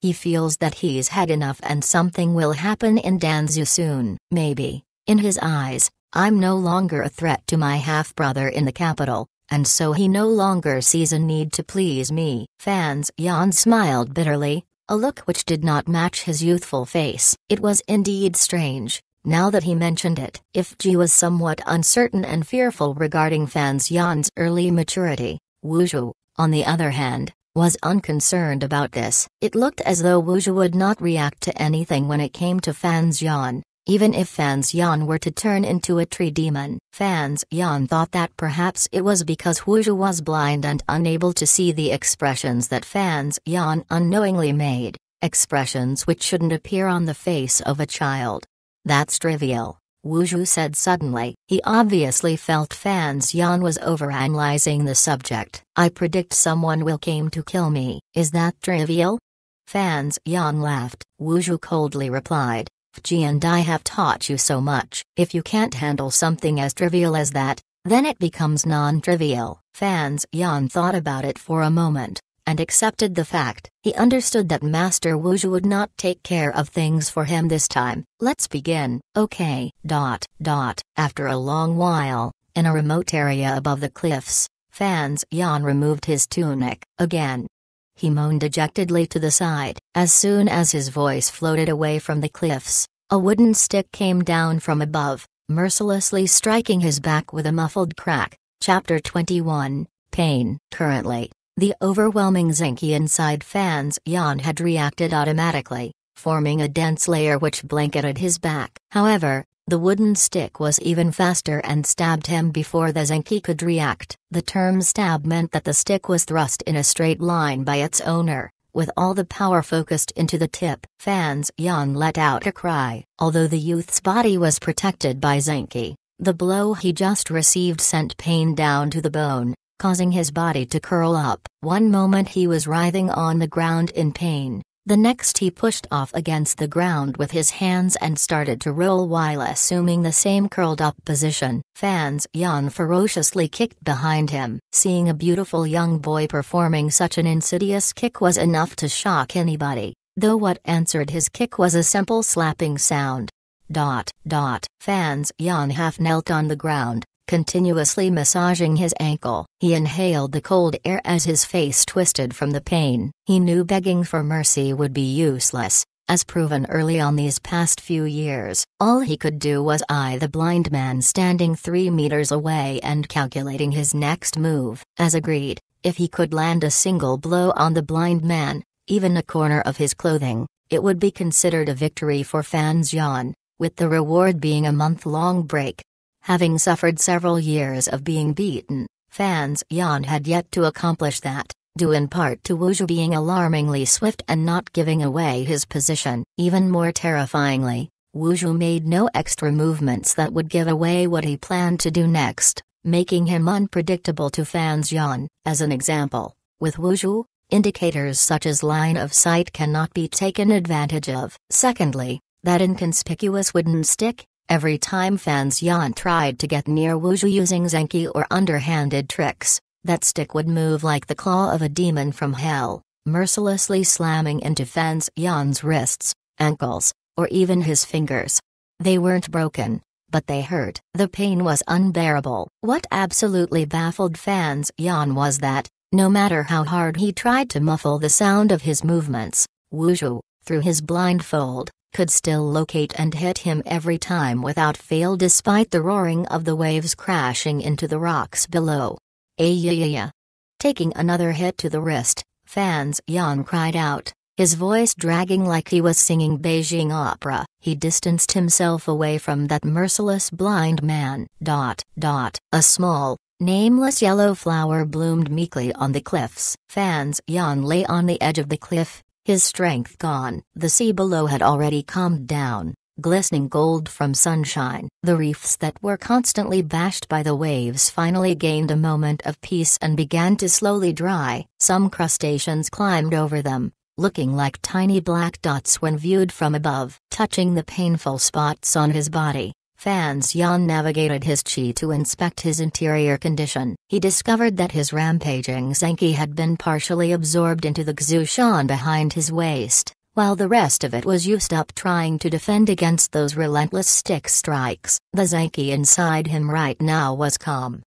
he feels that he's had enough and something will happen in Danzu soon. Maybe, in his eyes, I'm no longer a threat to my half-brother in the capital, and so he no longer sees a need to please me. Fans Yan smiled bitterly, a look which did not match his youthful face. It was indeed strange, now that he mentioned it. If Ji was somewhat uncertain and fearful regarding Fans Yan's early maturity, Wu Zhu, on the other hand, was unconcerned about this. It looked as though Wu Zhu would not react to anything when it came to Fans Yan. Even if Fans Yan were to turn into a tree demon. Fans Yan thought that perhaps it was because Wu Zhu was blind and unable to see the expressions that Fans Yan unknowingly made, expressions which shouldn't appear on the face of a child. That's trivial, Wu Zhu said suddenly. He obviously felt Fans Yan was overanalyzing the subject. I predict someone will come to kill me. Is that trivial? Fans Yan laughed. Wu Zhu coldly replied. Ji and I have taught you so much. If you can't handle something as trivial as that, then it becomes non-trivial. Fans Yan thought about it for a moment, and accepted the fact. He understood that Master Wu Zhu would not take care of things for him this time. Let's begin. Okay. After a long while, in a remote area above the cliffs, Fans Yan removed his tunic. Again, he moaned dejectedly to the side. As soon as his voice floated away from the cliffs, a wooden stick came down from above, mercilessly striking his back with a muffled crack. Chapter 21, Pain. Currently, the overwhelming Zenki inside Fans Yan had reacted automatically, forming a dense layer which blanketed his back. However, the wooden stick was even faster and stabbed him before the Zenki could react. The term stab meant that the stick was thrust in a straight line by its owner, with all the power focused into the tip. Fans Yan let out a cry. Although the youth's body was protected by Zenki, the blow he just received sent pain down to the bone, causing his body to curl up. One moment he was writhing on the ground in pain. The next he pushed off against the ground with his hands and started to roll while assuming the same curled-up position. Fans Yan ferociously kicked behind him. Seeing a beautiful young boy performing such an insidious kick was enough to shock anybody, though what answered his kick was a simple slapping sound. Fans Yan half knelt on the ground, continuously massaging his ankle. He inhaled the cold air as his face twisted from the pain. He knew begging for mercy would be useless, As proven early on these past few years, all he could do was eye the blind man standing 3 meters away and calculating his next move. As agreed, if he could land a single blow on the blind man, even a corner of his clothing, it would be considered a victory for Fan Xian, with the reward being a month-long break. Having suffered several years of being beaten, Fan Xian had yet to accomplish that, due in part to Wu Zhu being alarmingly swift and not giving away his position. Even more terrifyingly, Wu Zhu made no extra movements that would give away what he planned to do next, making him unpredictable to Fan Xian. As an example, with Wu Zhu, indicators such as line of sight cannot be taken advantage of. Secondly, that inconspicuous wooden stick, every time Fan Xian tried to get near Wu Zhu using Zenki or underhanded tricks, that stick would move like the claw of a demon from hell, mercilessly slamming into Fan Xian's wrists, ankles, or even his fingers. They weren't broken, but they hurt. The pain was unbearable. What absolutely baffled Fan Xian was that, no matter how hard he tried to muffle the sound of his movements, Wu Zhu, through his blindfold, could still locate and hit him every time without fail despite the roaring of the waves crashing into the rocks below. Ayayaya. Taking another hit to the wrist, Fan Xian cried out, his voice dragging like he was singing Beijing opera. He distanced himself away from that merciless blind man. A small, nameless yellow flower bloomed meekly on the cliffs. Fan Xian lay on the edge of the cliff, his strength gone. The sea below had already calmed down, glistening gold from sunshine. The reefs that were constantly bashed by the waves finally gained a moment of peace and began to slowly dry. Some crustaceans climbed over them, looking like tiny black dots when viewed from above. Touching the painful spots on his body, Fan Xian navigated his qi to inspect his interior condition. He discovered that his rampaging Zenki had been partially absorbed into the Xushan behind his waist, while the rest of it was used up trying to defend against those relentless stick strikes. The Zenki inside him right now was calm.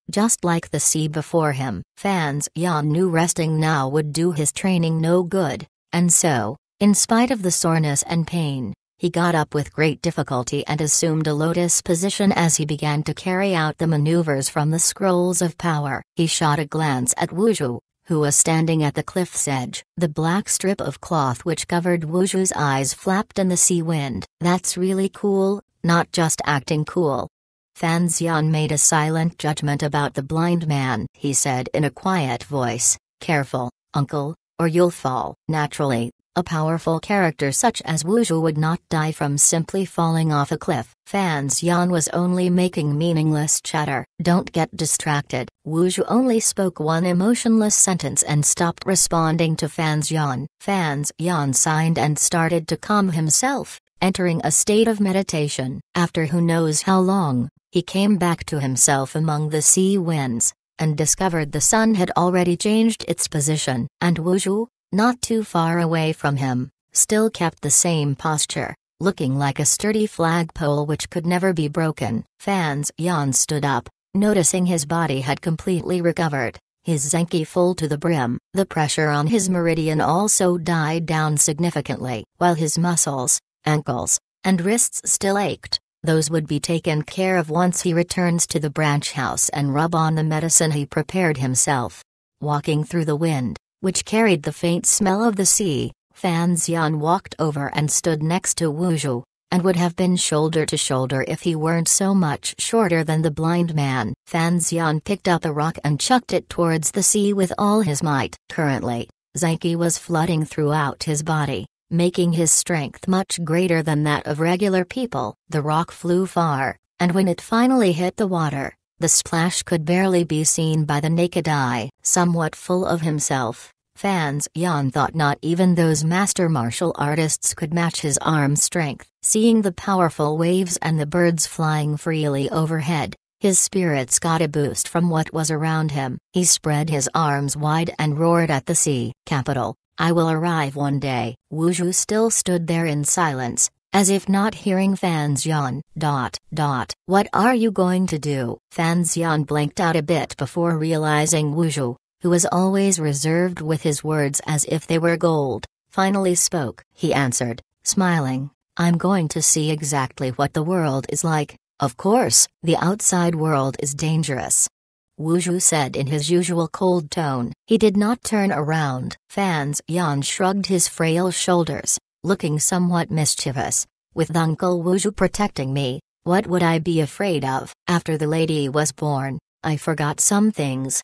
Just like the sea before him, Fan Xian knew resting now would do his training no good, and so, in spite of the soreness and pain, he got up with great difficulty and assumed a lotus position as he began to carry out the maneuvers from the scrolls of power. He shot a glance at Wu Zhu, who was standing at the cliff's edge. The black strip of cloth which covered Wu Zhu's eyes flapped in the sea wind. That's really cool, not just acting cool. Fan Xian made a silent judgment about the blind man. He said in a quiet voice, "Careful, uncle, or you'll fall." Naturally, a powerful character such as Wu Zhu would not die from simply falling off a cliff. Fan Xian was only making meaningless chatter. "Don't get distracted." Wu Zhu only spoke one emotionless sentence and stopped responding to Fan Xian. Fan Xian signed and started to calm himself, entering a state of meditation. After who knows how long, he came back to himself among the sea winds, and discovered the sun had already changed its position. And Wu Zhu, not too far away from him, still kept the same posture, looking like a sturdy flagpole which could never be broken. Fan Xian stood up, noticing his body had completely recovered, his Zenki full to the brim. The pressure on his meridian also died down significantly. While his muscles, ankles, and wrists still ached, those would be taken care of once he returns to the branch house and rub on the medicine he prepared himself. Walking through the wind, which carried the faint smell of the sea, Fan Xian walked over and stood next to Wu Zhu, and would have been shoulder to shoulder if he weren't so much shorter than the blind man. Fan Xian picked up a rock and chucked it towards the sea with all his might. Currently, Zenki was flooding throughout his body, making his strength much greater than that of regular people. The rock flew far, and when it finally hit the water, the splash could barely be seen by the naked eye. Somewhat full of himself, Fan Xian thought not even those master martial artists could match his arm strength. Seeing the powerful waves and the birds flying freely overhead, his spirits got a boost from what was around him. He spread his arms wide and roared at the sea. "Capital, I will arrive one day." Wu Zhu still stood there in silence, as if not hearing Fan Xian. "What are you going to do?" Fan Xian blinked out a bit before realizing Wu Zhu, who was always reserved with his words as if they were gold, finally spoke. He answered, smiling. I'm going to see exactly what the world is like. Of course, the outside world is dangerous, Wu Zhu said in his usual cold tone. He did not turn around. Fan Xian shrugged his frail shoulders, looking somewhat mischievous. With Uncle Wu Zhu protecting me, what would I be afraid of? After the lady was born, I forgot some things.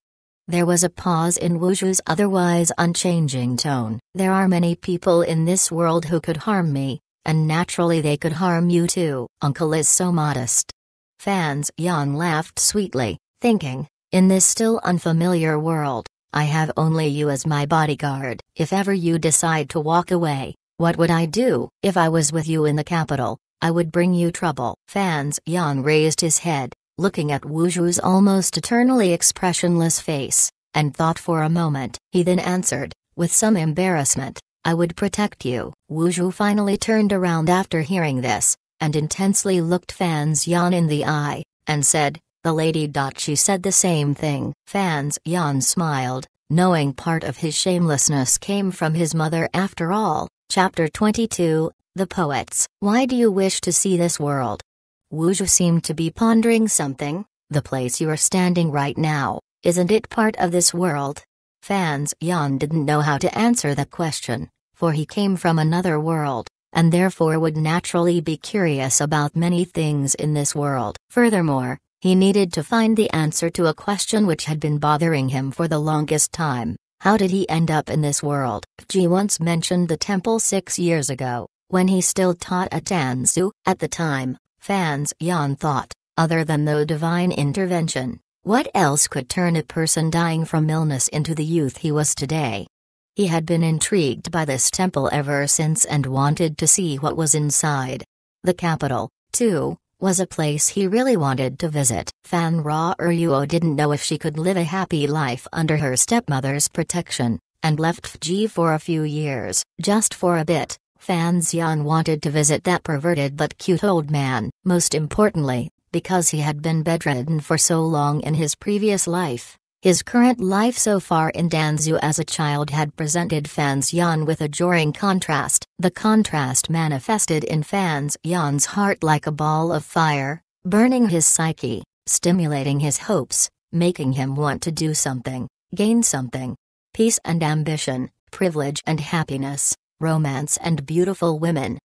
There was a pause in Wu Zhu's otherwise unchanging tone. There are many people in this world who could harm me, and naturally they could harm you too. Uncle is so modest. Fan Xian laughed sweetly, thinking, in this still unfamiliar world, I have only you as my bodyguard. If ever you decide to walk away, what would I do? If I was with you in the capital, I would bring you trouble. Fan Xian raised his head, looking at Wu Zhu's almost eternally expressionless face, and thought for a moment. He then answered, with some embarrassment, I would protect you. Wu Zhu finally turned around after hearing this, and intensely looked Fan Xian in the eye, and said, the lady. She said the same thing. Fan Xian smiled, knowing part of his shamelessness came from his mother after all. Chapter 22, The Poets. Why do you wish to see this world? Wu Zhu seemed to be pondering something. The place you are standing right now, isn't it part of this world? Fan Xian didn't know how to answer that question, for he came from another world, and therefore would naturally be curious about many things in this world. Furthermore, he needed to find the answer to a question which had been bothering him for the longest time. How did he end up in this world? Ji once mentioned the temple 6 years ago, when he still taught at Danzu. At the time, Fan Xian thought, other than the divine intervention, what else could turn a person dying from illness into the youth he was today? He had been intrigued by this temple ever since and wanted to see what was inside. The capital, too, was a place he really wanted to visit. Fan Ruo didn't know if she could live a happy life under her stepmother's protection, and left Ji for a few years. Just for a bit, Fan Xian wanted to visit that perverted but cute old man. Most importantly, because he had been bedridden for so long in his previous life. His current life so far in Danzu as a child had presented Fan Xian with a jarring contrast. The contrast manifested in Fan Xian's heart like a ball of fire, burning his psyche, stimulating his hopes, making him want to do something, gain something. Peace and ambition, privilege and happiness, romance and beautiful women.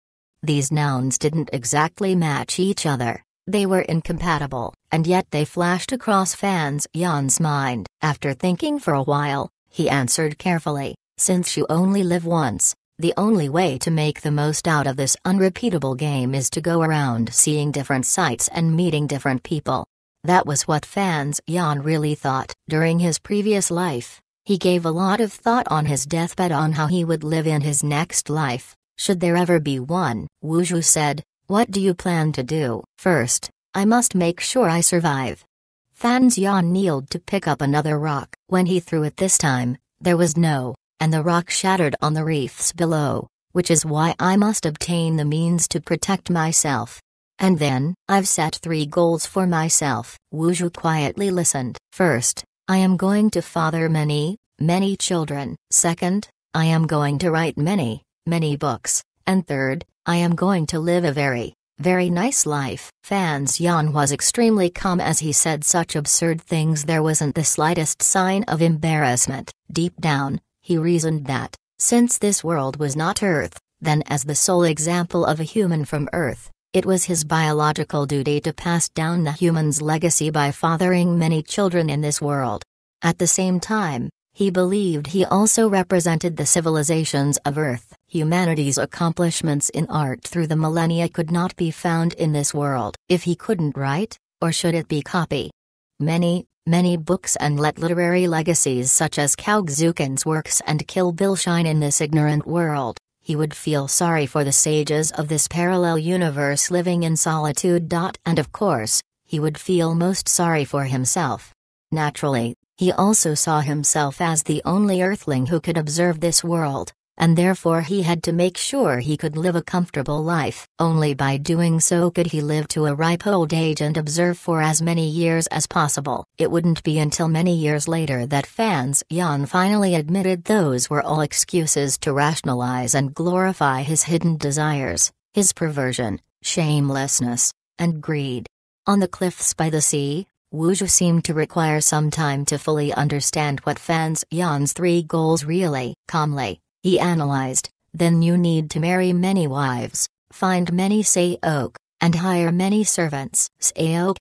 These nouns didn't exactly match each other. They were incompatible, and yet they flashed across Fan Xian's mind. After thinking for a while, he answered carefully, since you only live once, the only way to make the most out of this unrepeatable game is to go around seeing different sights and meeting different people. That was what Fan Xian really thought. During his previous life, he gave a lot of thought on his deathbed on how he would live in his next life, should there ever be one. Wu Zhu said, what do you plan to do? First, I must make sure I survive. Fan Xian kneeled to pick up another rock. When he threw it this time, there was no, and the rock shattered on the reefs below, which is why I must obtain the means to protect myself. And then, I've set 3 goals for myself. Wu Zhu quietly listened. First, I am going to father many, many children. Second, I am going to write many, many books. And third, I am going to live a very, very nice life. Fan Xian was extremely calm as he said such absurd things. There wasn't the slightest sign of embarrassment. Deep down, he reasoned that, since this world was not Earth, then as the sole example of a human from Earth, it was his biological duty to pass down the human's legacy by fathering many children in this world. At the same time, he believed he also represented the civilizations of Earth. Humanity's accomplishments in art through the millennia could not be found in this world. If he couldn't write, or should it be copy? Many, many books and let literary legacies such as Cao Xukan's works and Kill Bill shine in this ignorant world, he would feel sorry for the sages of this parallel universe living in solitude. And of course, he would feel most sorry for himself. Naturally, he also saw himself as the only earthling who could observe this world, and therefore he had to make sure he could live a comfortable life. Only by doing so could he live to a ripe old age and observe for as many years as possible. It wouldn't be until many years later that Fan Xian finally admitted those were all excuses to rationalize and glorify his hidden desires, his perversion, shamelessness, and greed. On the cliffs by the sea, Wu Zhu seemed to require some time to fully understand what Fan Xian's 3 goals really. Calmly, he analyzed, then you need to marry many wives, find many Saok, and hire many servants. Saok?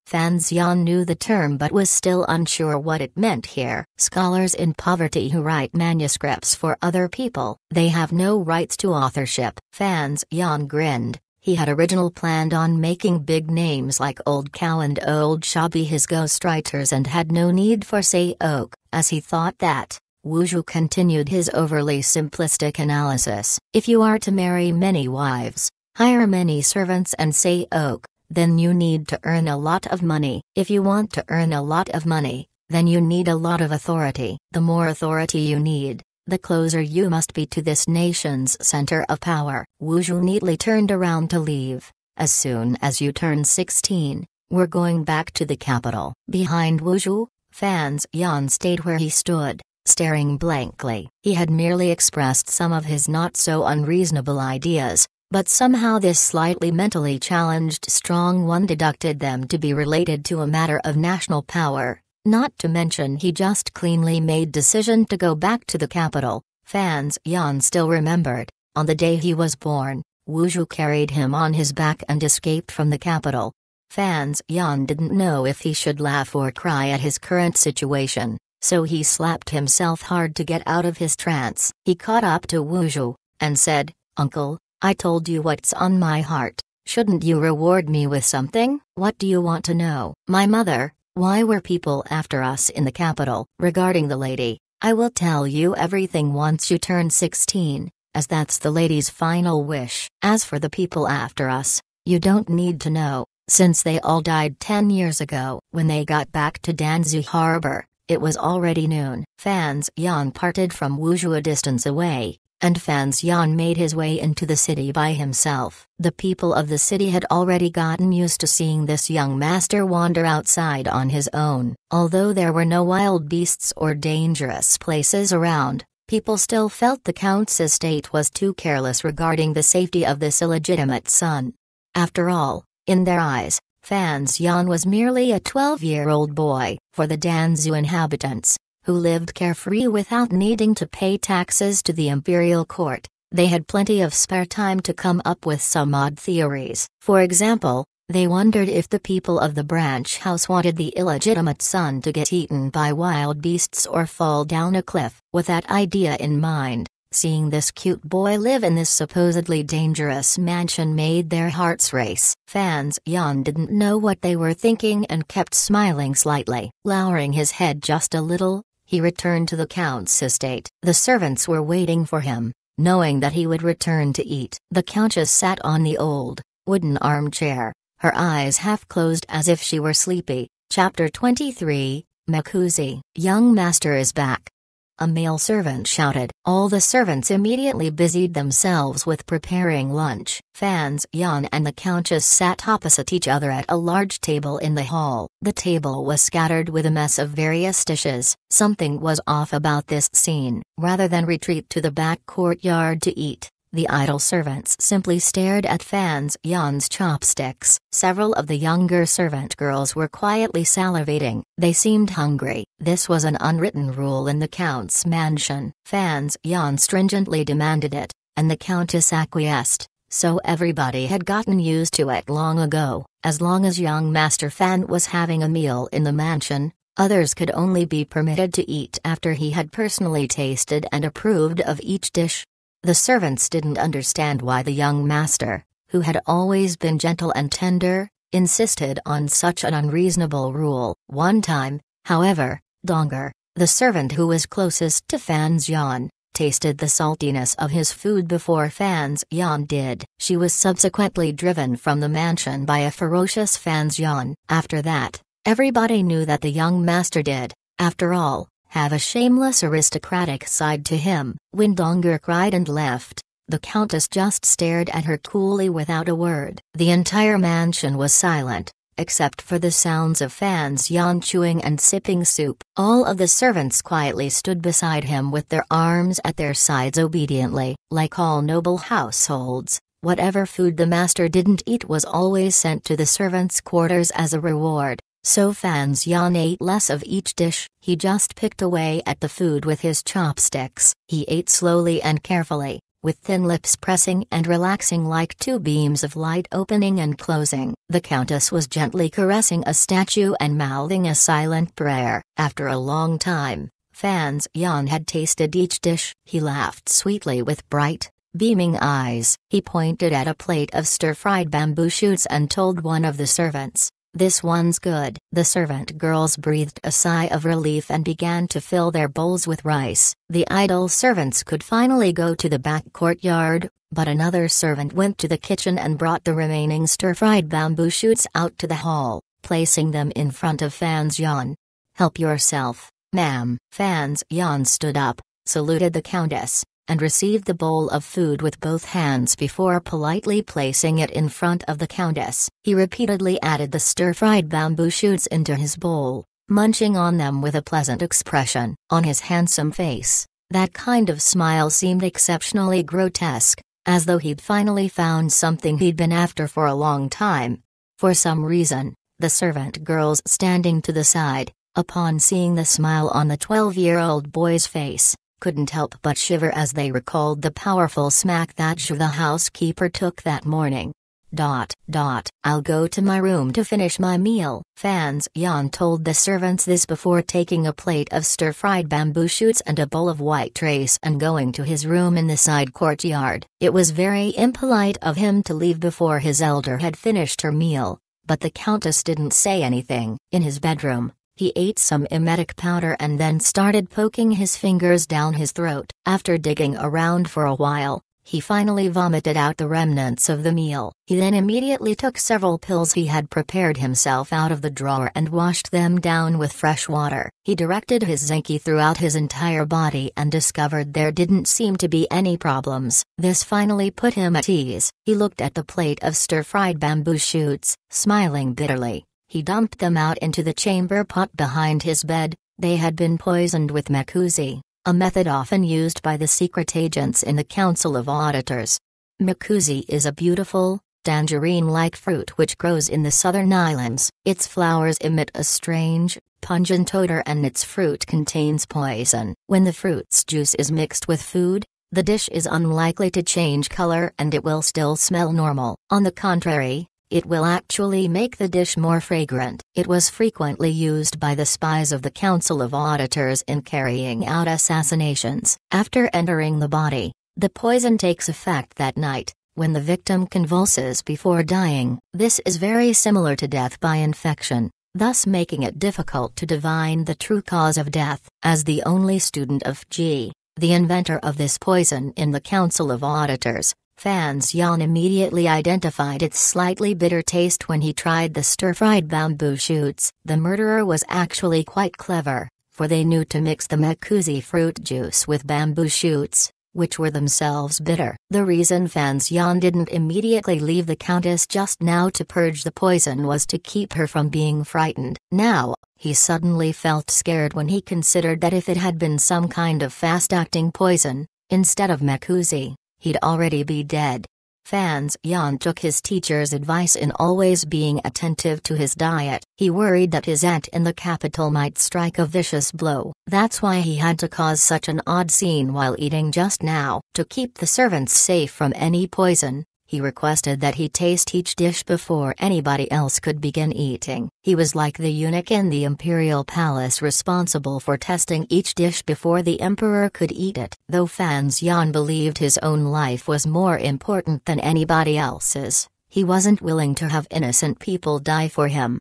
Fan Xian knew the term but was still unsure what it meant here. Scholars in poverty who write manuscripts for other people, they have no rights to authorship. Fan Xian grinned. He had originally planned on making big names like Old Cow and Old Sha be his ghostwriters and had no need for Saok, as he thought that. Wu Zhu continued his overly simplistic analysis. If you are to marry many wives, hire many servants and Saok, then you need to earn a lot of money. If you want to earn a lot of money, then you need a lot of authority. The more authority you need, the closer you must be to this nation's center of power. Wu Zhu neatly turned around to leave. As soon as you turn 16, we're going back to the capital. Behind Wu Zhu, Fan Xian stayed where he stood, staring blankly. He had merely expressed some of his not so unreasonable ideas, but somehow this slightly mentally challenged strong one deducted them to be related to a matter of national power. Not to mention he just cleanly made decision to go back to the capital. Fan Xian still remembered, on the day he was born, Wu Zhu carried him on his back and escaped from the capital. Fan Xian didn't know if he should laugh or cry at his current situation, so he slapped himself hard to get out of his trance. He caught up to Wu Zhu, and said, "Uncle, I told you what's on my heart. Shouldn't you reward me with something?" "What do you want to know?" "My mother. Why were people after us in the capital?" "Regarding the lady, I will tell you everything once you turn 16, as that's the lady's final wish. As for the people after us, you don't need to know, since they all died 10 years ago." When they got back to Danzu Harbor, it was already noon. Fan Xian parted from Wu Zhu a distance away, and Fan Xian made his way into the city by himself. The people of the city had already gotten used to seeing this young master wander outside on his own. Although there were no wild beasts or dangerous places around, people still felt the Count's estate was too careless regarding the safety of this illegitimate son. After all, in their eyes, Fan Xian was merely a 12-year-old boy. For the Danzu inhabitants, who lived carefree without needing to pay taxes to the imperial court, they had plenty of spare time to come up with some odd theories. For example, they wondered if the people of the branch house wanted the illegitimate son to get eaten by wild beasts or fall down a cliff. With that idea in mind, seeing this cute boy live in this supposedly dangerous mansion made their hearts race. Fan Xian didn't know what they were thinking and kept smiling slightly. Lowering his head just a little, he returned to the Count's estate. The servants were waiting for him, knowing that he would return to eat. The Countess sat on the old, wooden armchair, her eyes half closed as if she were sleepy. Chapter 23, Makuzi. "Young master is back," a male servant shouted. All the servants immediately busied themselves with preparing lunch. Fan Xian and the Countess sat opposite each other at a large table in the hall. The table was scattered with a mess of various dishes. Something was off about this scene. Rather than retreat to the back courtyard to eat, the idle servants simply stared at Fan Xian's chopsticks. Several of the younger servant girls were quietly salivating. They seemed hungry. This was an unwritten rule in the Count's mansion. Fan Xian stringently demanded it, and the Countess acquiesced, so everybody had gotten used to it long ago. As long as young Master Fan was having a meal in the mansion, others could only be permitted to eat after he had personally tasted and approved of each dish. The servants didn't understand why the young master, who had always been gentle and tender, insisted on such an unreasonable rule. One time, however, Donger, the servant who was closest to Fan Xian, tasted the saltiness of his food before Fan Xian did. She was subsequently driven from the mansion by a ferocious Fan Xian. After that, everybody knew that the young master did, after all, have a shameless aristocratic side to him." Windongur cried and left. The Countess just stared at her coolly without a word. The entire mansion was silent, except for the sounds of Fan Xian chewing and sipping soup. All of the servants quietly stood beside him with their arms at their sides obediently. Like all noble households, whatever food the master didn't eat was always sent to the servants' quarters as a reward. So Fan Xian ate less of each dish. He just picked away at the food with his chopsticks. He ate slowly and carefully, with thin lips pressing and relaxing like two beams of light opening and closing. The Countess was gently caressing a statue and mouthing a silent prayer. After a long time, Fan Xian had tasted each dish. He laughed sweetly with bright, beaming eyes. He pointed at a plate of stir-fried bamboo shoots and told one of the servants, "This one's good." The servant girls breathed a sigh of relief and began to fill their bowls with rice. The idle servants could finally go to the back courtyard, but another servant went to the kitchen and brought the remaining stir-fried bamboo shoots out to the hall, placing them in front of Fan Xian. "Help yourself, ma'am." Fan Xian stood up, saluted the Countess, and received the bowl of food with both hands before politely placing it in front of the Countess. He repeatedly added the stir-fried bamboo shoots into his bowl, munching on them with a pleasant expression. On his handsome face, that kind of smile seemed exceptionally grotesque, as though he'd finally found something he'd been after for a long time. For some reason, the servant girls standing to the side, upon seeing the smile on the 12-year-old boy's face, couldn't help but shiver as they recalled the powerful smack that Zhu the housekeeper took that morning. I'll go to my room to finish my meal." Fan Xian told the servants this before taking a plate of stir-fried bamboo shoots and a bowl of white rice and going to his room in the side courtyard. It was very impolite of him to leave before his elder had finished her meal, but the Countess didn't say anything. In his bedroom, he ate some emetic powder and then started poking his fingers down his throat. After digging around for a while, he finally vomited out the remnants of the meal. He then immediately took several pills he had prepared himself out of the drawer and washed them down with fresh water. He directed his Zenki throughout his entire body and discovered there didn't seem to be any problems. This finally put him at ease. He looked at the plate of stir-fried bamboo shoots, smiling bitterly. He dumped them out into the chamber pot behind his bed. They had been poisoned with Mekuzi, a method often used by the secret agents in the Council of Auditors. Mekuzi is a beautiful, tangerine-like fruit which grows in the southern islands. Its flowers emit a strange, pungent odor and its fruit contains poison. When the fruit's juice is mixed with food, the dish is unlikely to change color and it will still smell normal. On the contrary, it will actually make the dish more fragrant. It was frequently used by the spies of the Council of Auditors in carrying out assassinations. After entering the body, the poison takes effect that night, when the victim convulses before dying. This is very similar to death by infection, thus making it difficult to divine the true cause of death. As the only student of Ji, the inventor of this poison in the Council of Auditors, Fan Xian immediately identified its slightly bitter taste when he tried the stir-fried bamboo shoots. The murderer was actually quite clever, for they knew to mix the Mekuzi fruit juice with bamboo shoots, which were themselves bitter. The reason Fan Xian didn't immediately leave the Countess just now to purge the poison was to keep her from being frightened. Now, he suddenly felt scared when he considered that if it had been some kind of fast-acting poison, instead of Mekuzi, he'd already be dead. Fan Xian took his teacher's advice in always being attentive to his diet. He worried that his aunt in the capital might strike a vicious blow. That's why he had to cause such an odd scene while eating just now. To keep the servants safe from any poison, he requested that he taste each dish before anybody else could begin eating. He was like the eunuch in the imperial palace responsible for testing each dish before the emperor could eat it. Though Fan Xian believed his own life was more important than anybody else's, he wasn't willing to have innocent people die for him.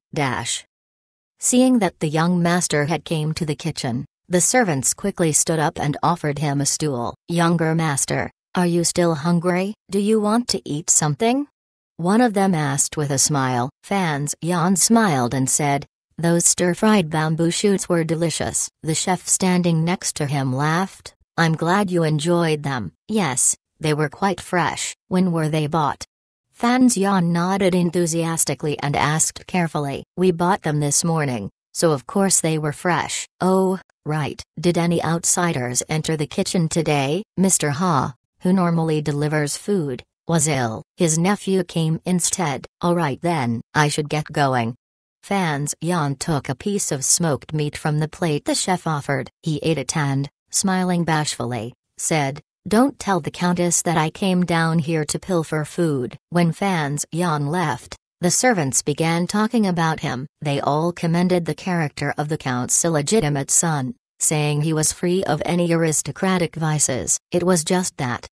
Seeing that the young master had came to the kitchen, the servants quickly stood up and offered him a stool. "Younger master, are you still hungry? Do you want to eat something?" one of them asked with a smile. Fan Xian smiled and said, Those stir-fried bamboo shoots were delicious. The chef standing next to him laughed. I'm glad you enjoyed them. Yes, they were quite fresh. When were they bought? Fan Xian nodded enthusiastically and asked carefully. We bought them this morning, so of course they were fresh. Oh, right. Did any outsiders enter the kitchen today? Mr. Ha, who normally delivers food, was ill. His nephew came instead. All right then, I should get going. Fan Xian took a piece of smoked meat from the plate the chef offered. He ate it and, smiling bashfully, said, Don't tell the Countess that I came down here to pilfer food. When Fan Xian left, the servants began talking about him. They all commended the character of the Count's illegitimate son, saying he was free of any aristocratic vices. It was just that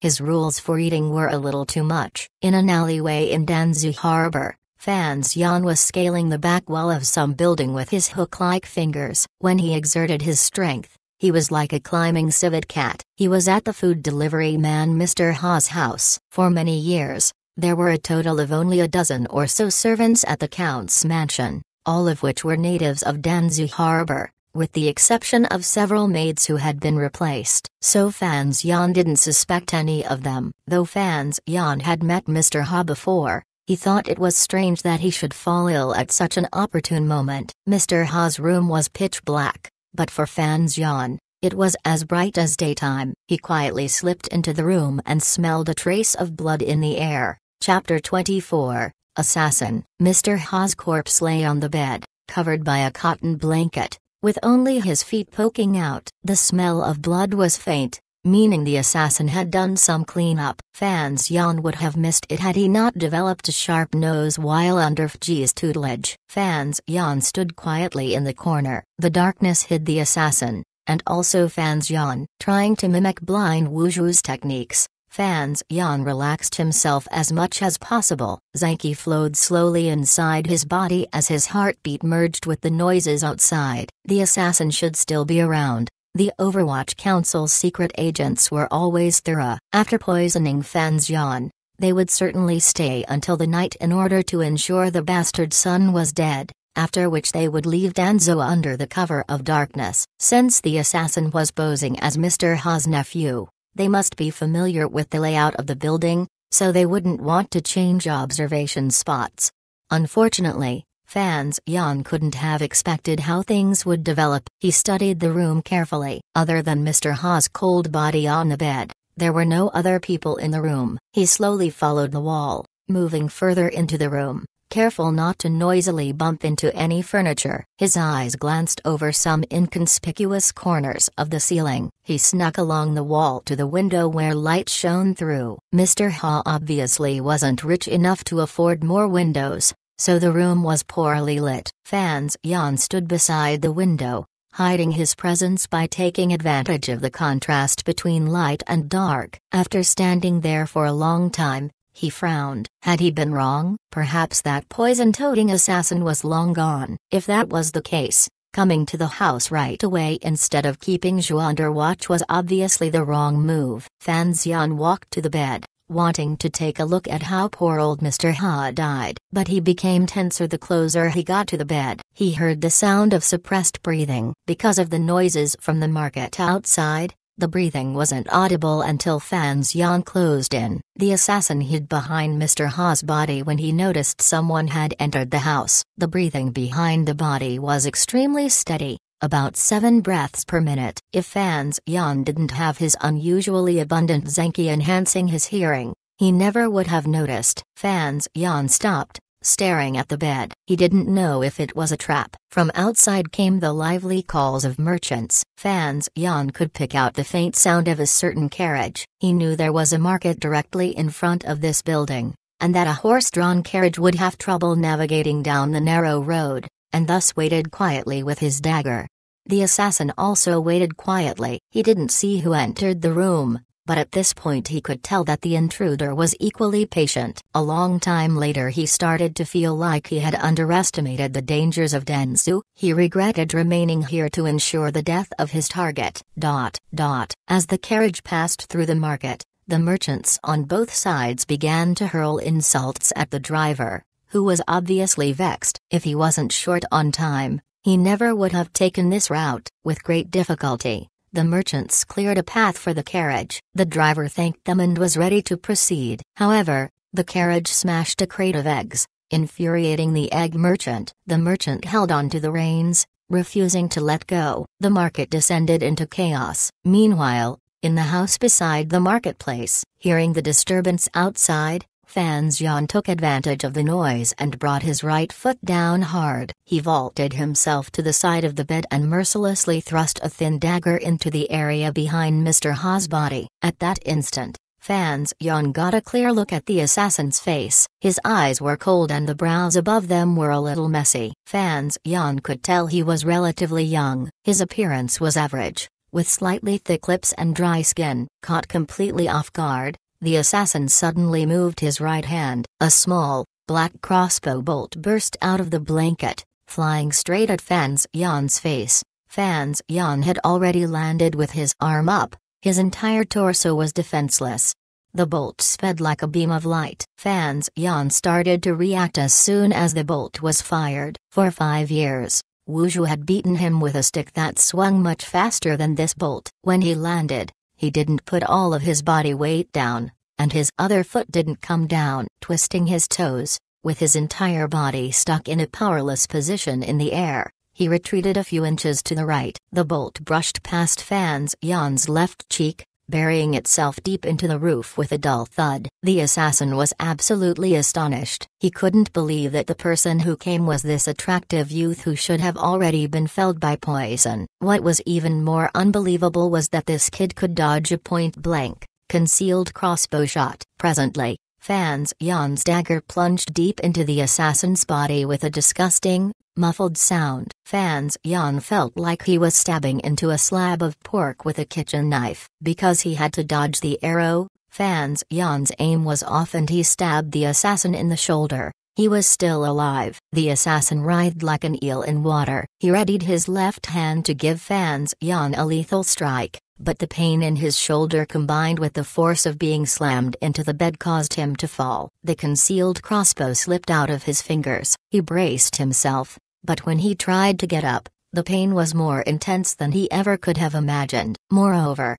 his rules for eating were a little too much. In an alleyway in Danzhou Harbor, Fan Xian was scaling the back wall of some building with his hook-like fingers. When he exerted his strength, he was like a climbing civet cat. He was at the food delivery man Mr. Ha's house. For many years, there were a total of only a dozen or so servants at the Count's mansion, all of which were natives of Danzhou Harbor, with the exception of several maids who had been replaced. So Fan Xian didn't suspect any of them. Though Fan Xian had met Mr. Ha before, he thought it was strange that he should fall ill at such an opportune moment. Mr. Ha's room was pitch black, but for Fan Xian, it was as bright as daytime. He quietly slipped into the room and smelled a trace of blood in the air. Chapter 24, Assassin. Mr. Ha's corpse lay on the bed, covered by a cotton blanket, with only his feet poking out. The smell of blood was faint, meaning the assassin had done some cleanup. Fan Xian would have missed it had he not developed a sharp nose while under Fji's tutelage. Fan Xian stood quietly in the corner. The darkness hid the assassin, and also Fan Xian. Trying to mimic blind Wuzhu's techniques, Fan Xian relaxed himself as much as possible. Zhangqi flowed slowly inside his body as his heartbeat merged with the noises outside. The assassin should still be around. The Overwatch Council's secret agents were always thorough. After poisoning Fan Xian, they would certainly stay until the night in order to ensure the bastard son was dead, after which they would leave Danzhou under the cover of darkness. Since the assassin was posing as Mr. Ha's nephew, they must be familiar with the layout of the building, so they wouldn't want to change observation spots. Unfortunately, Fan Xian couldn't have expected how things would develop. He studied the room carefully. Other than Mr. Ha's cold body on the bed, there were no other people in the room. He slowly followed the wall, moving further into the room, careful not to noisily bump into any furniture. His eyes glanced over some inconspicuous corners of the ceiling. He snuck along the wall to the window where light shone through. Mr. Ha obviously wasn't rich enough to afford more windows, so the room was poorly lit. Fan Xian stood beside the window, hiding his presence by taking advantage of the contrast between light and dark. After standing there for a long time, he frowned. Had he been wrong? Perhaps that poison-toting assassin was long gone. If that was the case, coming to the house right away instead of keeping Zhu under watch was obviously the wrong move. Fan Xian walked to the bed, wanting to take a look at how poor old Mr. Ha died. But he became tenser the closer he got to the bed. He heard the sound of suppressed breathing. Because of the noises from the market outside, the breathing wasn't audible until Fan Xian closed in. The assassin hid behind Mr. Ha's body when he noticed someone had entered the house. The breathing behind the body was extremely steady, about 7 breaths per minute. If Fan Xian didn't have his unusually abundant Zhangqi enhancing his hearing, he never would have noticed. Fan Xian stopped, staring at the bed. He didn't know if it was a trap. From outside came the lively calls of merchants. Fan Xian could pick out the faint sound of a certain carriage. He knew there was a market directly in front of this building, and that a horse-drawn carriage would have trouble navigating down the narrow road, and thus waited quietly with his dagger. The assassin also waited quietly. He didn't see who entered the room, but at this point he could tell that the intruder was equally patient. A long time later he started to feel like he had underestimated the dangers of Danzhou. He regretted remaining here to ensure the death of his target. As the carriage passed through the market, the merchants on both sides began to hurl insults at the driver, who was obviously vexed. If he wasn't short on time, he never would have taken this route. With great difficulty, the merchants cleared a path for the carriage. The driver thanked them and was ready to proceed. However, the carriage smashed a crate of eggs, infuriating the egg merchant. The merchant held on to the reins, refusing to let go. The market descended into chaos. Meanwhile, in the house beside the marketplace, hearing the disturbance outside, Fan Xian took advantage of the noise and brought his right foot down hard. He vaulted himself to the side of the bed and mercilessly thrust a thin dagger into the area behind Mr. Ha's body. At that instant, Fan Xian got a clear look at the assassin's face. His eyes were cold and the brows above them were a little messy. Fan Xian could tell he was relatively young. His appearance was average, with slightly thick lips and dry skin. Caught completely off guard, the assassin suddenly moved his right hand. A small, black crossbow bolt burst out of the blanket, flying straight at Fan Xian's face. Fan Xian had already landed with his arm up. His entire torso was defenseless. The bolt sped like a beam of light. Fan Xian started to react as soon as the bolt was fired. For 5 years, Wu Zhu had beaten him with a stick that swung much faster than this bolt. When he landed, he didn't put all of his body weight down, and his other foot didn't come down. Twisting his toes, with his entire body stuck in a powerless position in the air, he retreated a few inches to the right. The bolt brushed past Fan Xian's left cheek, burying itself deep into the roof with a dull thud. The assassin was absolutely astonished. He couldn't believe that the person who came was this attractive youth who should have already been felled by poison. What was even more unbelievable was that this kid could dodge a point-blank, concealed crossbow shot. Presently, Fan Xian's dagger plunged deep into the assassin's body with a disgusting, muffled sound. Fan Xian felt like he was stabbing into a slab of pork with a kitchen knife. Because he had to dodge the arrow, Fan Xian's aim was off and he stabbed the assassin in the shoulder. He was still alive. The assassin writhed like an eel in water. He readied his left hand to give Fan Xian a lethal strike, but the pain in his shoulder combined with the force of being slammed into the bed caused him to fall. The concealed crossbow slipped out of his fingers. He braced himself, but when he tried to get up, the pain was more intense than he ever could have imagined. Moreover,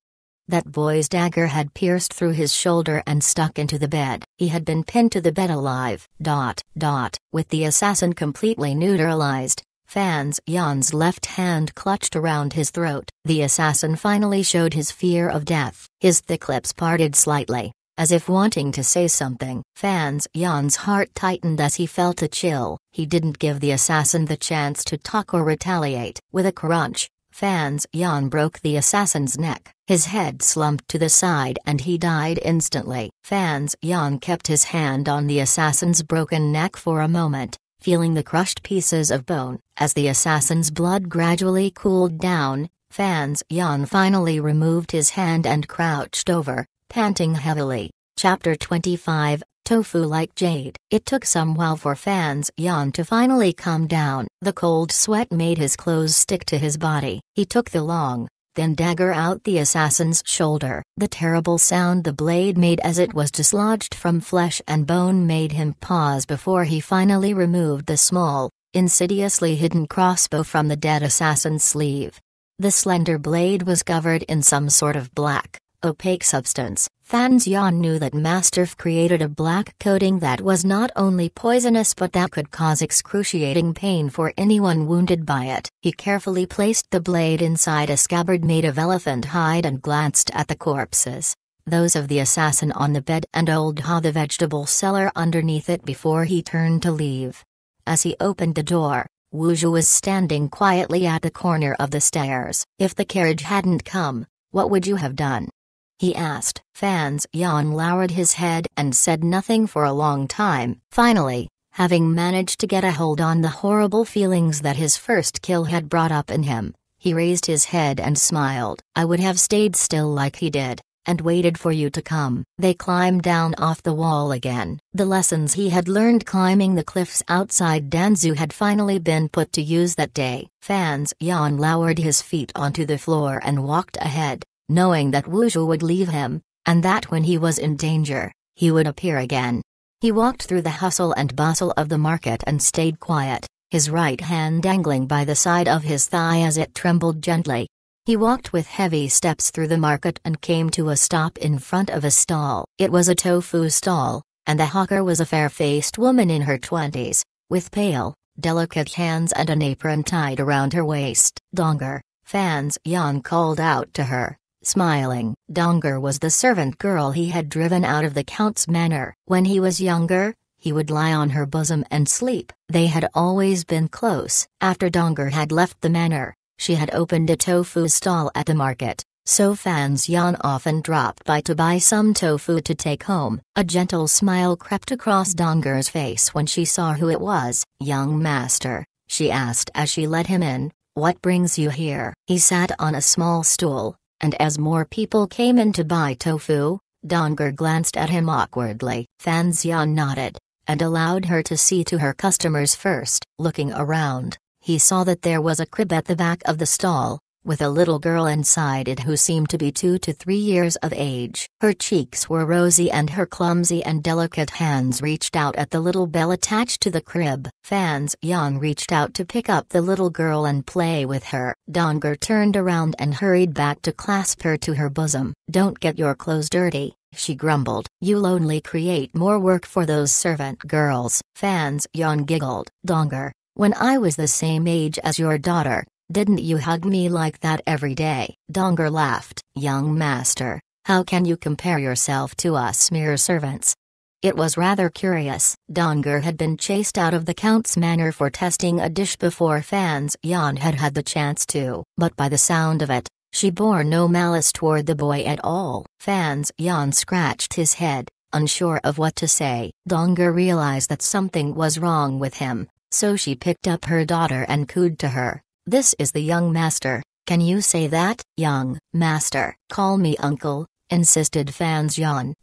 that boy's dagger had pierced through his shoulder and stuck into the bed. He had been pinned to the bed alive. With the assassin completely neutralized, Fan Xian's left hand clutched around his throat. The assassin finally showed his fear of death. His thick lips parted slightly, as if wanting to say something. Fan Xian's heart tightened as he felt a chill. He didn't give the assassin the chance to talk or retaliate. With a crunch, Fan Xian broke the assassin's neck. His head slumped to the side and he died instantly. Fan Xian kept his hand on the assassin's broken neck for a moment, feeling the crushed pieces of bone. As the assassin's blood gradually cooled down, Fan Xian finally removed his hand and crouched over, panting heavily. Chapter 25, Tofu like Jade. It took some while for Fan Xian to finally calm down. The cold sweat made his clothes stick to his body. He took the long, thin dagger out the assassin's shoulder. The terrible sound the blade made as it was dislodged from flesh and bone made him pause before he finally removed the small, insidiously hidden crossbow from the dead assassin's sleeve. The slender blade was covered in some sort of black, opaque substance. Fan Xian knew that Masterf created a black coating that was not only poisonous but that could cause excruciating pain for anyone wounded by it. He carefully placed the blade inside a scabbard made of elephant hide and glanced at the corpses, those of the assassin on the bed and old Ha the vegetable seller underneath it before he turned to leave. As he opened the door, Wu Zhu was standing quietly at the corner of the stairs. "If the carriage hadn't come, what would you have done?" he asked. Fan Xian lowered his head and said nothing for a long time. Finally, having managed to get a hold on the horrible feelings that his first kill had brought up in him, he raised his head and smiled. "I would have stayed still like he did, and waited for you to come." They climbed down off the wall again. The lessons he had learned climbing the cliffs outside Danzu had finally been put to use that day. Fan Xian lowered his feet onto the floor and walked ahead, knowing that Wu Zhu would leave him, and that when he was in danger, he would appear again. He walked through the hustle and bustle of the market and stayed quiet, his right hand dangling by the side of his thigh as it trembled gently. He walked with heavy steps through the market and came to a stop in front of a stall. It was a tofu stall, and the hawker was a fair-faced woman in her 20s, with pale, delicate hands and an apron tied around her waist. "Dongger," Fans Yan called out to her, smiling. Dongger was the servant girl he had driven out of the Count's manor. When he was younger, he would lie on her bosom and sleep. They had always been close. After Dongger had left the manor, she had opened a tofu stall at the market, so Fans Yan often dropped by to buy some tofu to take home. A gentle smile crept across Dongger's face when she saw who it was. "Young master," she asked as she let him in, "what brings you here?" He sat on a small stool, and as more people came in to buy tofu, Dongger glanced at him awkwardly. Fans Yan nodded, and allowed her to see to her customers first. Looking around, he saw that there was a crib at the back of the stall, with a little girl inside it who seemed to be 2 to 3 years of age. Her cheeks were rosy and her clumsy and delicate hands reached out at the little bell attached to the crib. Fans Yan reached out to pick up the little girl and play with her. Dongger turned around and hurried back to clasp her to her bosom. "Don't get your clothes dirty," she grumbled. "You'll only create more work for those servant girls." Fans Yan giggled. "Dongger, when I was the same age as your daughter, didn't you hug me like that every day?" Dongger laughed. "Young master, how can you compare yourself to us mere servants?" It was rather curious. Dongger had been chased out of the Count's manor for testing a dish before Fans Yan had had the chance to. But by the sound of it, she bore no malice toward the boy at all. Fans Yan scratched his head, unsure of what to say. Dongger realized that something was wrong with him, so she picked up her daughter and cooed to her. "This is the young master, can you say that?" "Young master." "Call me uncle," insisted Fans Yan.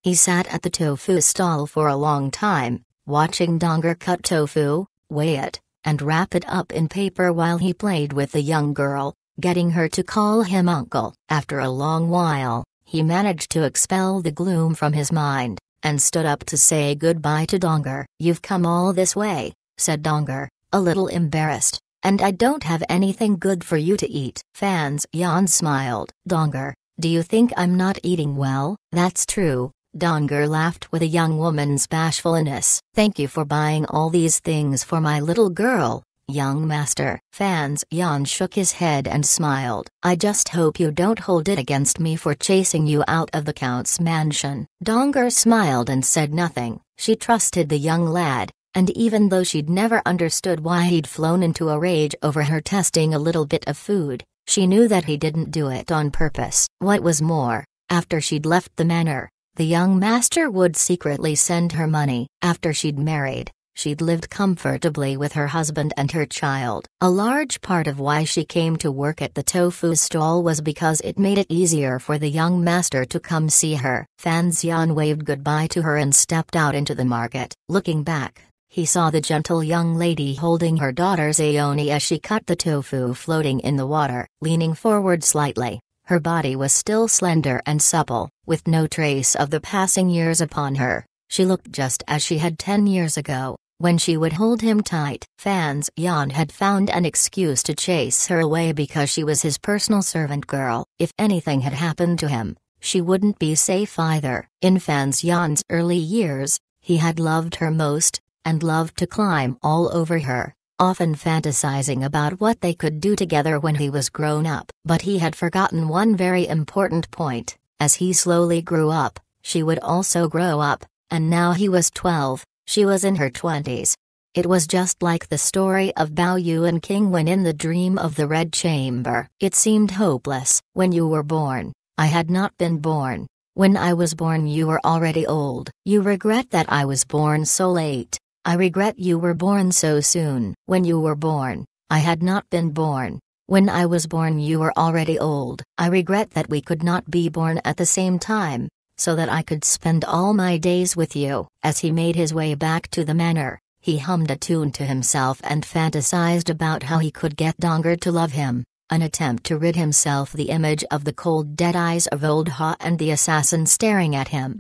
He sat at the tofu stall for a long time, watching Dongger cut tofu, weigh it, and wrap it up in paper while he played with the young girl, getting her to call him uncle. After a long while, he managed to expel the gloom from his mind, and stood up to say goodbye to Dongger. "You've come all this way," said Dongger, a little embarrassed, "and I don't have anything good for you to eat." Fans Yan smiled. "Dongger, do you think I'm not eating well?" "That's true," Dongger laughed with a young woman's bashfulness. "Thank you for buying all these things for my little girl, young master." Fans Yan shook his head and smiled. "I just hope you don't hold it against me for chasing you out of the Count's mansion." Dongger smiled and said nothing. She trusted the young lad, and even though she'd never understood why he'd flown into a rage over her testing a little bit of food, she knew that he didn't do it on purpose. What was more, after she'd left the manor, the young master would secretly send her money. After she'd married, she'd lived comfortably with her husband and her child. A large part of why she came to work at the tofu stall was because it made it easier for the young master to come see her. Fans Yan waved goodbye to her and stepped out into the market. Looking back, he saw the gentle young lady holding her daughter Zaoni as she cut the tofu floating in the water. Leaning forward slightly, her body was still slender and supple, with no trace of the passing years upon her. She looked just as she had 10 years ago, when she would hold him tight. Fans Yan had found an excuse to chase her away because she was his personal servant girl. If anything had happened to him, she wouldn't be safe either. In Fans Yan's early years, he had loved her most, and loved to climb all over her, often fantasizing about what they could do together when he was grown up. But he had forgotten one very important point: as he slowly grew up, she would also grow up, and now he was 12, she was in her 20s. It was just like the story of Bao Yuan King when in the dream of the Red Chamber. It seemed hopeless. "When you were born, I had not been born. When I was born you were already old. You regret that I was born so late. I regret you were born so soon. When you were born, I had not been born. When I was born you were already old. I regret that we could not be born at the same time, so that I could spend all my days with you." As he made his way back to the manor, he hummed a tune to himself and fantasized about how he could get Dongger to love him, an attempt to rid himself the image of the cold dead eyes of old Ha and the assassin staring at him.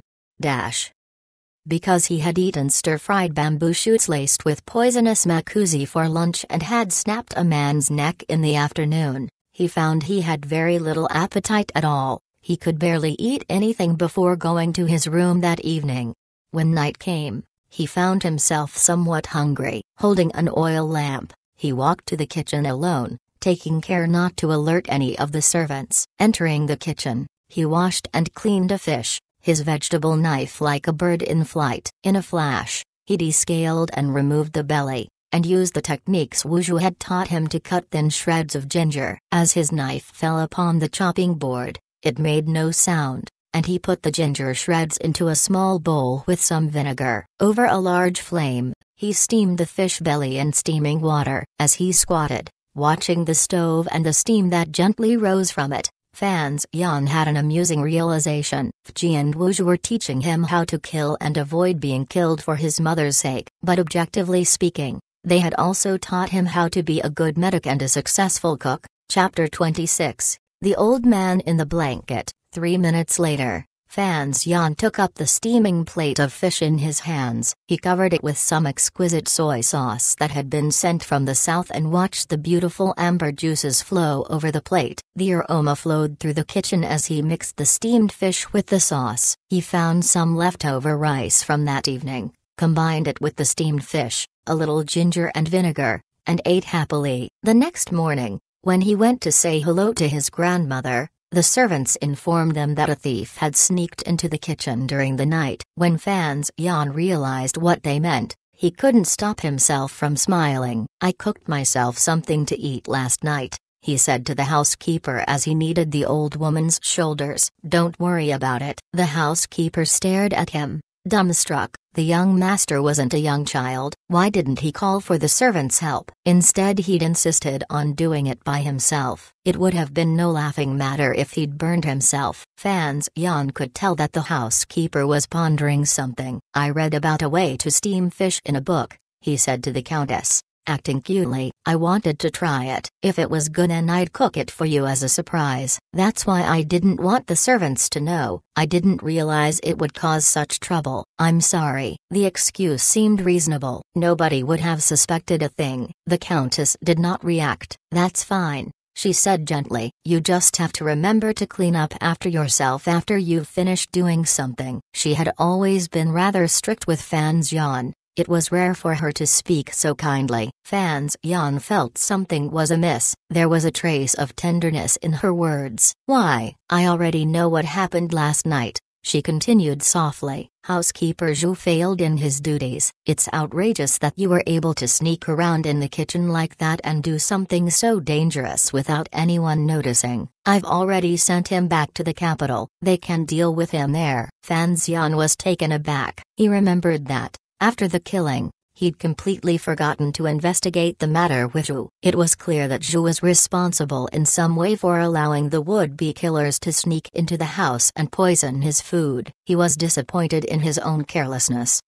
Because he had eaten stir-fried bamboo shoots laced with poisonous makuzi for lunch and had snapped a man's neck in the afternoon, he found he had very little appetite at all. He could barely eat anything before going to his room that evening. When night came, he found himself somewhat hungry. Holding an oil lamp, he walked to the kitchen alone, taking care not to alert any of the servants. Entering the kitchen, he washed and cleaned a fish, his vegetable knife like a bird in flight. In a flash, he descaled and removed the belly, and used the techniques Wuzhu had taught him to cut thin shreds of ginger. As his knife fell upon the chopping board, it made no sound, and he put the ginger shreds into a small bowl with some vinegar. Over a large flame, he steamed the fish belly in steaming water. As he squatted, watching the stove and the steam that gently rose from it, Fan Xian had an amusing realization. Ji and Wuzhu were teaching him how to kill and avoid being killed for his mother's sake. But objectively speaking, they had also taught him how to be a good medic and a successful cook. Chapter 26. The Old Man in the Blanket. 3 minutes later, Fan Xian took up the steaming plate of fish in his hands. He covered it with some exquisite soy sauce that had been sent from the south and watched the beautiful amber juices flow over the plate. The aroma flowed through the kitchen as he mixed the steamed fish with the sauce. He found some leftover rice from that evening, combined it with the steamed fish, a little ginger and vinegar, and ate happily. The next morning, when he went to say hello to his grandmother, the servants informed them that a thief had sneaked into the kitchen during the night. When Fan Xian realized what they meant, he couldn't stop himself from smiling. "I cooked myself something to eat last night," he said to the housekeeper as he kneaded the old woman's shoulders. "Don't worry about it." The housekeeper stared at him, dumbstruck. The young master wasn't a young child. Why didn't he call for the servants' help? Instead he'd insisted on doing it by himself. It would have been no laughing matter if he'd burned himself. Fan Xian could tell that the housekeeper was pondering something. "I read about a way to steam fish in a book," he said to the countess, acting cutely. "I wanted to try it. If it was good then I'd cook it for you as a surprise. That's why I didn't want the servants to know. I didn't realize it would cause such trouble." "I'm sorry." The excuse seemed reasonable. Nobody would have suspected a thing. The countess did not react. "That's fine," she said gently. "You just have to remember to clean up after yourself after you've finished doing something." She had always been rather strict with Fan Xian. It was rare for her to speak so kindly. Fan Xian felt something was amiss. There was a trace of tenderness in her words. "Why, I already know what happened last night," she continued softly. "Housekeeper Zhu failed in his duties. It's outrageous that you were able to sneak around in the kitchen like that and do something so dangerous without anyone noticing. I've already sent him back to the capital. They can deal with him there." Fan Xian was taken aback. He remembered that, after the killing, he'd completely forgotten to investigate the matter with Zhu. It was clear that Zhu was responsible in some way for allowing the would-be killers to sneak into the house and poison his food. He was disappointed in his own carelessness.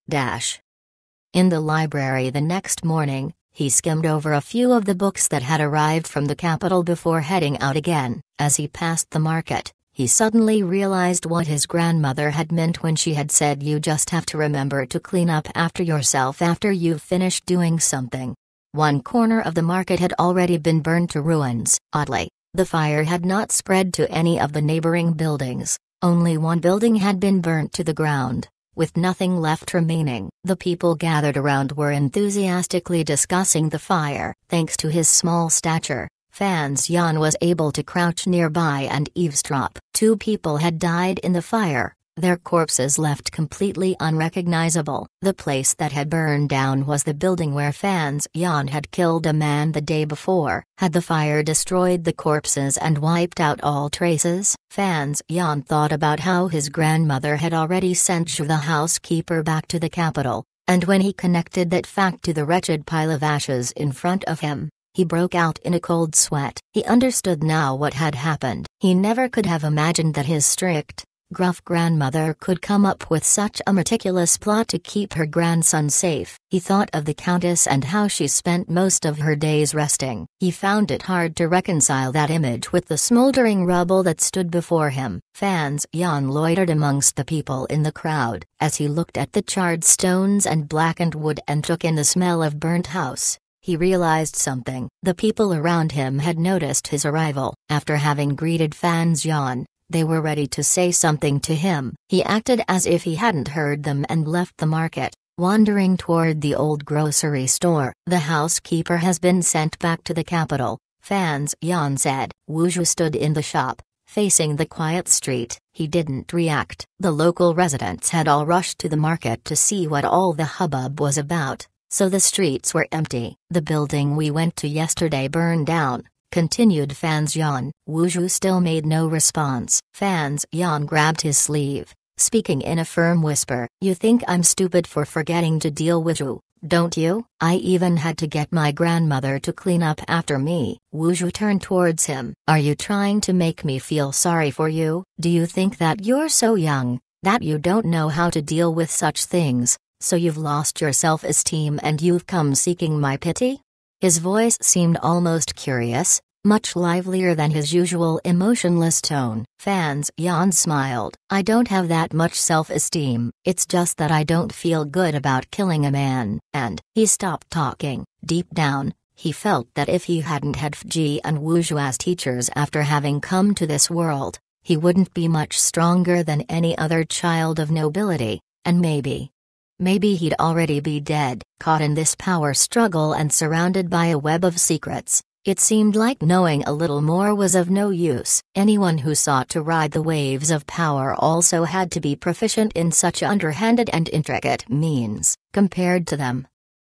In the library the next morning, he skimmed over a few of the books that had arrived from the capital before heading out again. As he passed the market, he suddenly realized what his grandmother had meant when she had said, "You just have to remember to clean up after yourself after you've finished doing something." One corner of the market had already been burned to ruins. Oddly, the fire had not spread to any of the neighboring buildings. Only one building had been burnt to the ground, with nothing left remaining. The people gathered around were enthusiastically discussing the fire. Thanks to his small stature, Fan Xian was able to crouch nearby and eavesdrop. 2 people had died in the fire, their corpses left completely unrecognizable. The place that had burned down was the building where Fan Xian had killed a man the day before. Had the fire destroyed the corpses and wiped out all traces? Fan Xian thought about how his grandmother had already sent Zhu the housekeeper back to the capital, and when he connected that fact to the wretched pile of ashes in front of him, he broke out in a cold sweat. He understood now what had happened. He never could have imagined that his strict, gruff grandmother could come up with such a meticulous plot to keep her grandson safe. He thought of the Countess and how she spent most of her days resting. He found it hard to reconcile that image with the smoldering rubble that stood before him. Fan Xian loitered amongst the people in the crowd. As he looked at the charred stones and blackened wood and took in the smell of burnt house, he realized something. The people around him had noticed his arrival. After having greeted Fan Xian, they were ready to say something to him. He acted as if he hadn't heard them and left the market, wandering toward the old grocery store. "The housekeeper has been sent back to the capital," Fan Xian said. Wu Zhu stood in the shop, facing the quiet street. He didn't react. The local residents had all rushed to the market to see what all the hubbub was about, so the streets were empty. "The building we went to yesterday burned down," continued Fan Xian. Wu Zhu still made no response. Fan Xian grabbed his sleeve, speaking in a firm whisper. "You think I'm stupid for forgetting to deal with you, don't you? I even had to get my grandmother to clean up after me." Wu Zhu turned towards him. "Are you trying to make me feel sorry for you? Do you think that you're so young, that you don't know how to deal with such things, so you've lost your self-esteem and you've come seeking my pity?" His voice seemed almost curious, much livelier than his usual emotionless tone. Fan Xian smiled. "I don't have that much self-esteem, it's just that I don't feel good about killing a man." And he stopped talking. Deep down, he felt that if he hadn't had Fji and Wu Zhu as teachers after having come to this world, he wouldn't be much stronger than any other child of nobility, and maybe he'd already be dead. Caught in this power struggle and surrounded by a web of secrets, it seemed like knowing a little more was of no use. Anyone who sought to ride the waves of power also had to be proficient in such underhanded and intricate means. Compared to them,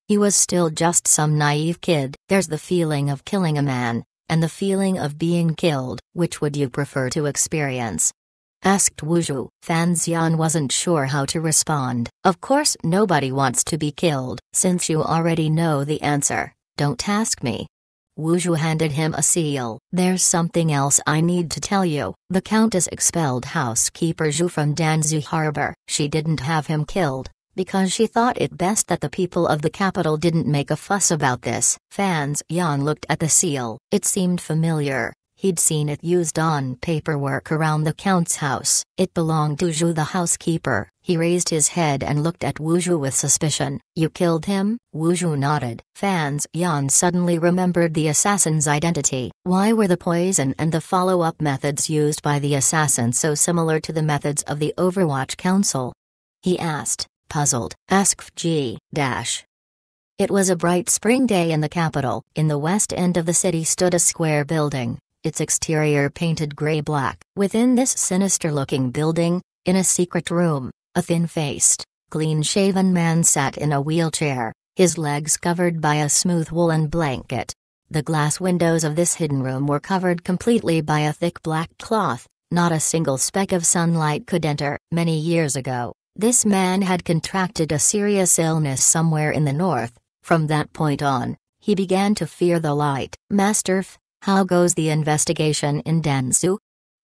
he was still just some naive kid. "There's the feeling of killing a man, and the feeling of being killed. Which would you prefer to experience?" asked Wu Zhu. Fan Xian wasn't sure how to respond. "Of course nobody wants to be killed. Since you already know the answer, don't ask me." Wu Zhu handed him a seal. "There's something else I need to tell you. The Countess expelled housekeeper Zhu from Danzu Harbor. She didn't have him killed, because she thought it best that the people of the capital didn't make a fuss about this." Fan Xian looked at the seal. It seemed familiar. He'd seen it used on paperwork around the Count's house. It belonged to Zhu the housekeeper. He raised his head and looked at Wu Zhu with suspicion. "You killed him?" Wu Zhu nodded. Fan Xian suddenly remembered the assassin's identity. Why were the poison and the follow-up methods used by the assassin so similar to the methods of the Overwatch Council? He asked, puzzled. "Ask Fji." It was a bright spring day in the capital. In the west end of the city stood a square building, its exterior painted gray-black. Within this sinister-looking building, in a secret room, a thin-faced, clean-shaven man sat in a wheelchair, his legs covered by a smooth woolen blanket. The glass windows of this hidden room were covered completely by a thick black cloth. Not a single speck of sunlight could enter. Many years ago, this man had contracted a serious illness somewhere in the north. From that point on, he began to fear the light. "Master F, how goes the investigation in Danzu?"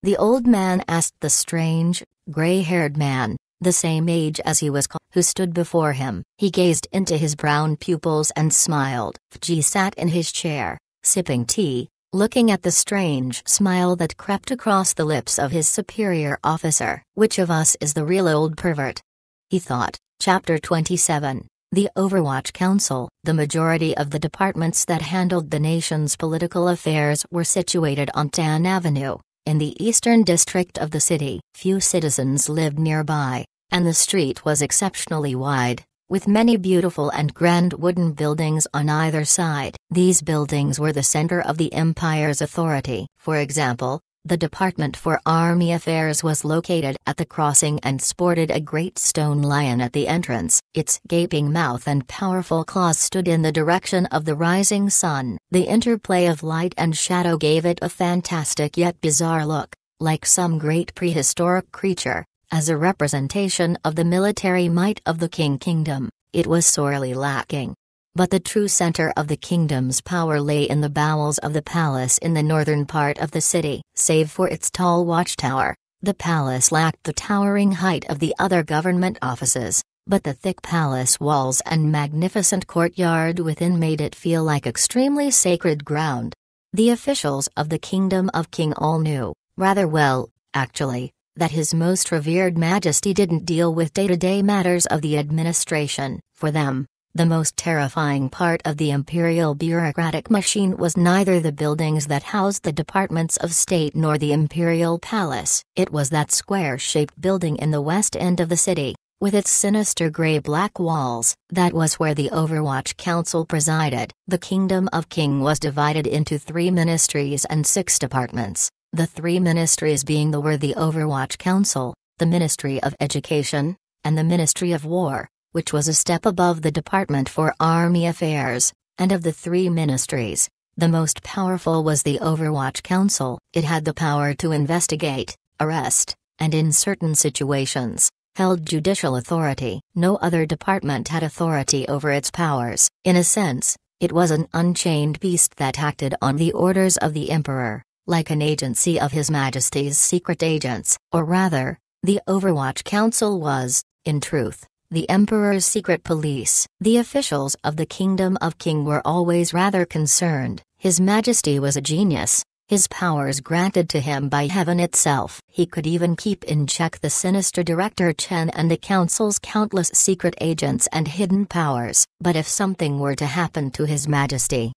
the old man asked the strange, gray-haired man, the same age as he was, who stood before him. He gazed into his brown pupils and smiled. Fji sat in his chair, sipping tea, looking at the strange smile that crept across the lips of his superior officer. "Which of us is the real old pervert?" he thought. Chapter 27. The Overwatch Council. The majority of the departments that handled the nation's political affairs were situated on Tan Avenue, in the eastern district of the city. Few citizens lived nearby, and the street was exceptionally wide, with many beautiful and grand wooden buildings on either side. These buildings were the center of the empire's authority. For example, the Department for Army Affairs was located at the crossing and sported a great stone lion at the entrance. Its gaping mouth and powerful claws stood in the direction of the rising sun. The interplay of light and shadow gave it a fantastic yet bizarre look, like some great prehistoric creature. As a representation of the military might of the Kingdom, it was sorely lacking. But the true center of the kingdom's power lay in the bowels of the palace in the northern part of the city. Save for its tall watchtower, The palace lacked the towering height of the other government offices, but the thick palace walls and magnificent courtyard within made it feel like extremely sacred ground. The officials of the Kingdom of King all knew, rather well, actually, that His Most Revered Majesty didn't deal with day-to-day matters of the administration. For them, the most terrifying part of the imperial bureaucratic machine was neither the buildings that housed the departments of state nor the imperial palace. It was that square-shaped building in the west end of the city, with its sinister gray-black walls. That was where the Overwatch Council presided. The Kingdom of King was divided into 3 ministries and 6 departments, the 3 ministries being the Overwatch Council, the Ministry of Education, and the Ministry of War, which was a step above the Department for Army Affairs. And of the 3 ministries, the most powerful was the Overwatch Council. It had the power to investigate, arrest, and in certain situations, held judicial authority. No other department had authority over its powers. In a sense, it was an unchained beast that acted on the orders of the Emperor, like an agency of His Majesty's secret agents, or rather, the Overwatch Council was, in truth, the Emperor's secret police. The officials of the Kingdom of King were always rather concerned. His Majesty was a genius, his powers granted to him by heaven itself. He could even keep in check the sinister Director Chen and the Council's countless secret agents and hidden powers. But if something were to happen to His Majesty,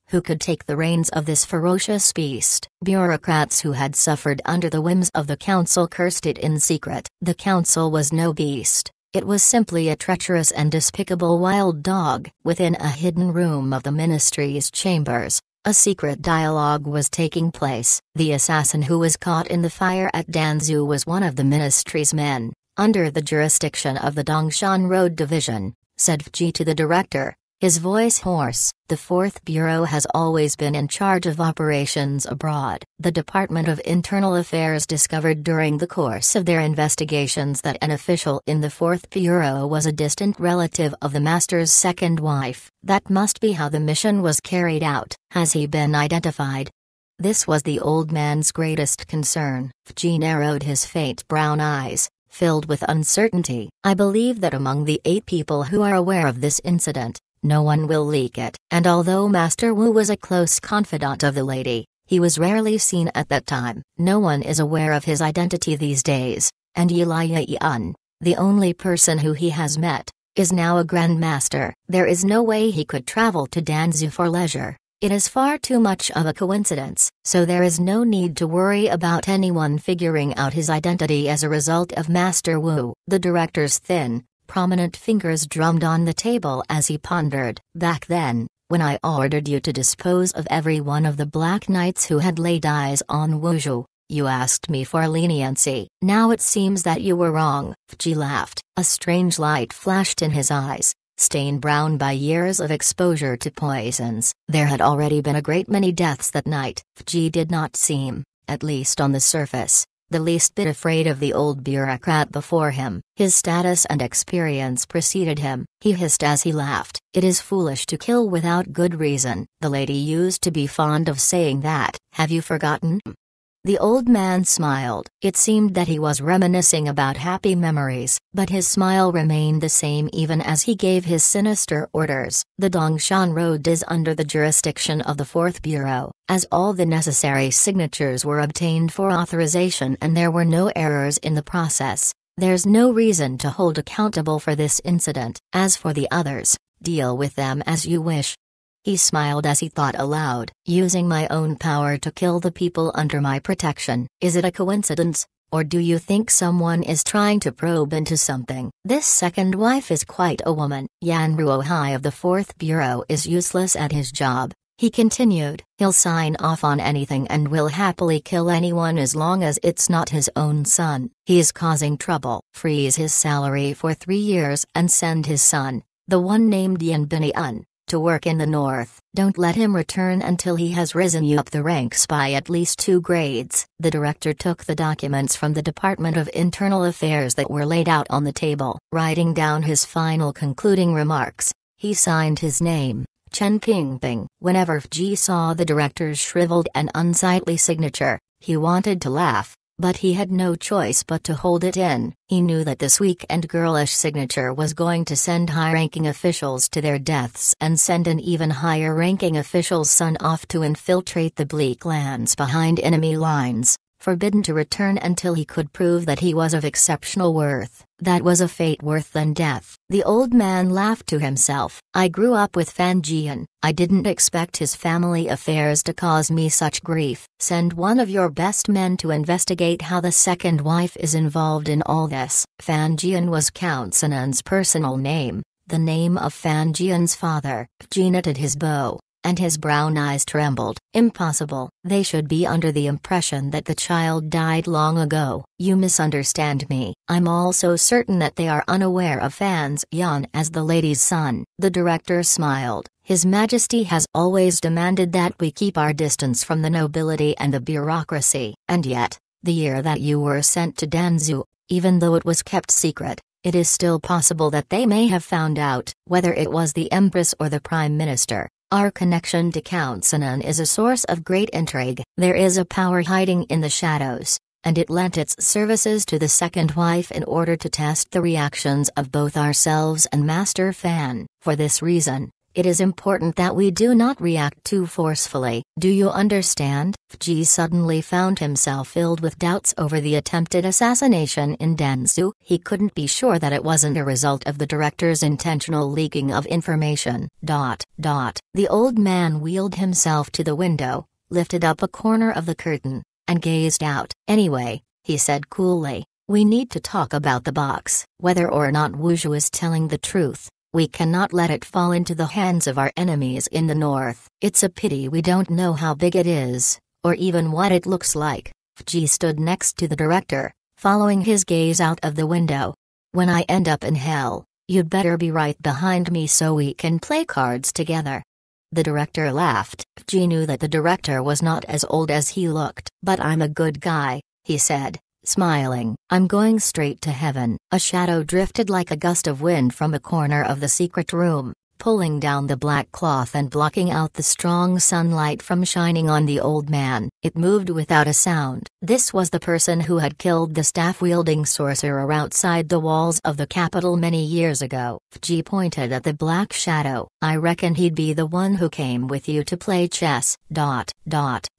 who could take the reins of this ferocious beast? Bureaucrats who had suffered under the whims of the Council cursed it in secret. The Council was no beast. It was simply a treacherous and despicable wild dog. Within a hidden room of the ministry's chambers, a secret dialogue was taking place. The assassin who was caught in the fire at Danzhou was one of the ministry's men, under the jurisdiction of the Dongshan Road Division, said Fji to the director, his voice hoarse. The 4th Bureau has always been in charge of operations abroad. The Department of Internal Affairs discovered during the course of their investigations that an official in the 4th Bureau was a distant relative of the Master's second wife. That must be how the mission was carried out. Has he been identified? This was the old man's greatest concern. Fji narrowed his faint brown eyes, filled with uncertainty. I believe that among the 8 people who are aware of this incident, no one will leak it. And although Master Wu was a close confidant of the lady, he was rarely seen at that time. No one is aware of his identity these days, and Yi Lian, the only person who he has met, is now a Grand Master. There is no way he could travel to Danzhou for leisure. It is far too much of a coincidence, so there is no need to worry about anyone figuring out his identity as a result of Master Wu. The director's thin, prominent fingers drummed on the table as he pondered. Back then, when I ordered you to dispose of every one of the Black Knights who had laid eyes on Wuzhou, you asked me for leniency. Now it seems that you were wrong. Fji laughed. A strange light flashed in his eyes, stained brown by years of exposure to poisons. There had already been a great many deaths that night. Fji did not seem, at least on the surface, the least bit afraid of the old bureaucrat before him. His status and experience preceded him. He hissed as he laughed. It is foolish to kill without good reason. The lady used to be fond of saying that. Have you forgotten? The old man smiled. It seemed that he was reminiscing about happy memories, but his smile remained the same even as he gave his sinister orders. The Dongshan Road is under the jurisdiction of the 4th Bureau, as all the necessary signatures were obtained for authorization and there were no errors in the process. There's no reason to hold accountable for this incident. As for the others, deal with them as you wish. He smiled as he thought aloud. Using my own power to kill the people under my protection. Is it a coincidence, or do you think someone is trying to probe into something? This second wife is quite a woman. Yan Ruohai of the 4th Bureau is useless at his job, he continued. He'll sign off on anything and will happily kill anyone as long as it's not his own son. He is causing trouble. Freeze his salary for 3 years and send his son, the one named Yan Binian, to work in the north. Don't let him return until he has risen you up the ranks by at least 2 grades. The director took the documents from the Department of Internal Affairs that were laid out on the table. Writing down his final concluding remarks, he signed his name, Chen Pingping. Whenever Fji saw the director's shriveled and unsightly signature, he wanted to laugh, But he had no choice but to hold it in. He knew that this weak and girlish signature was going to send high-ranking officials to their deaths and send an even higher-ranking official's son off to infiltrate the bleak lands behind enemy lines, forbidden to return until he could prove that he was of exceptional worth. That was a fate worse than death. The old man laughed to himself. I grew up with Fan Jian. I didn't expect his family affairs to cause me such grief. Send one of your best men to investigate how the second wife is involved in all this. Fan Jian was Count Sinan's personal name, the name of Fan Jian's father. Ji knitted his bow, and his brown eyes trembled. Impossible. They should be under the impression that the child died long ago. You misunderstand me. I'm also certain that they are unaware of Fan Jian as the lady's son. The director smiled. His Majesty has always demanded that we keep our distance from the nobility and the bureaucracy. And yet, the year that you were sent to Danzhou, even though it was kept secret, it is still possible that they may have found out, whether it was the Empress or the Prime Minister. Our connection to Count Sinan is a source of great intrigue. There is a power hiding in the shadows, and it lent its services to the second wife in order to test the reactions of both ourselves and Master Fan. For this reason, it is important that we do not react too forcefully. Do you understand? Ji suddenly found himself filled with doubts over the attempted assassination in Danzhou. He couldn't be sure that it wasn't a result of the director's intentional leaking of information. The old man wheeled himself to the window, lifted up a corner of the curtain, and gazed out. Anyway, he said coolly, we need to talk about the box. Whether or not Wuzhou is telling the truth, we cannot let it fall into the hands of our enemies in the north. It's a pity we don't know how big it is, or even what it looks like. Ji stood next to the director, following his gaze out of the window. When I end up in hell, you'd better be right behind me so we can play cards together. The director laughed. Ji knew that the director was not as old as he looked. But I'm a good guy, he said, smiling. I'm going straight to heaven. A shadow drifted like a gust of wind from a corner of the secret room, pulling down the black cloth and blocking out the strong sunlight from shining on the old man. It moved without a sound. This was the person who had killed the staff-wielding sorcerer outside the walls of the capital many years ago. Ji pointed at the black shadow. I reckon he'd be the one who came with you to play chess.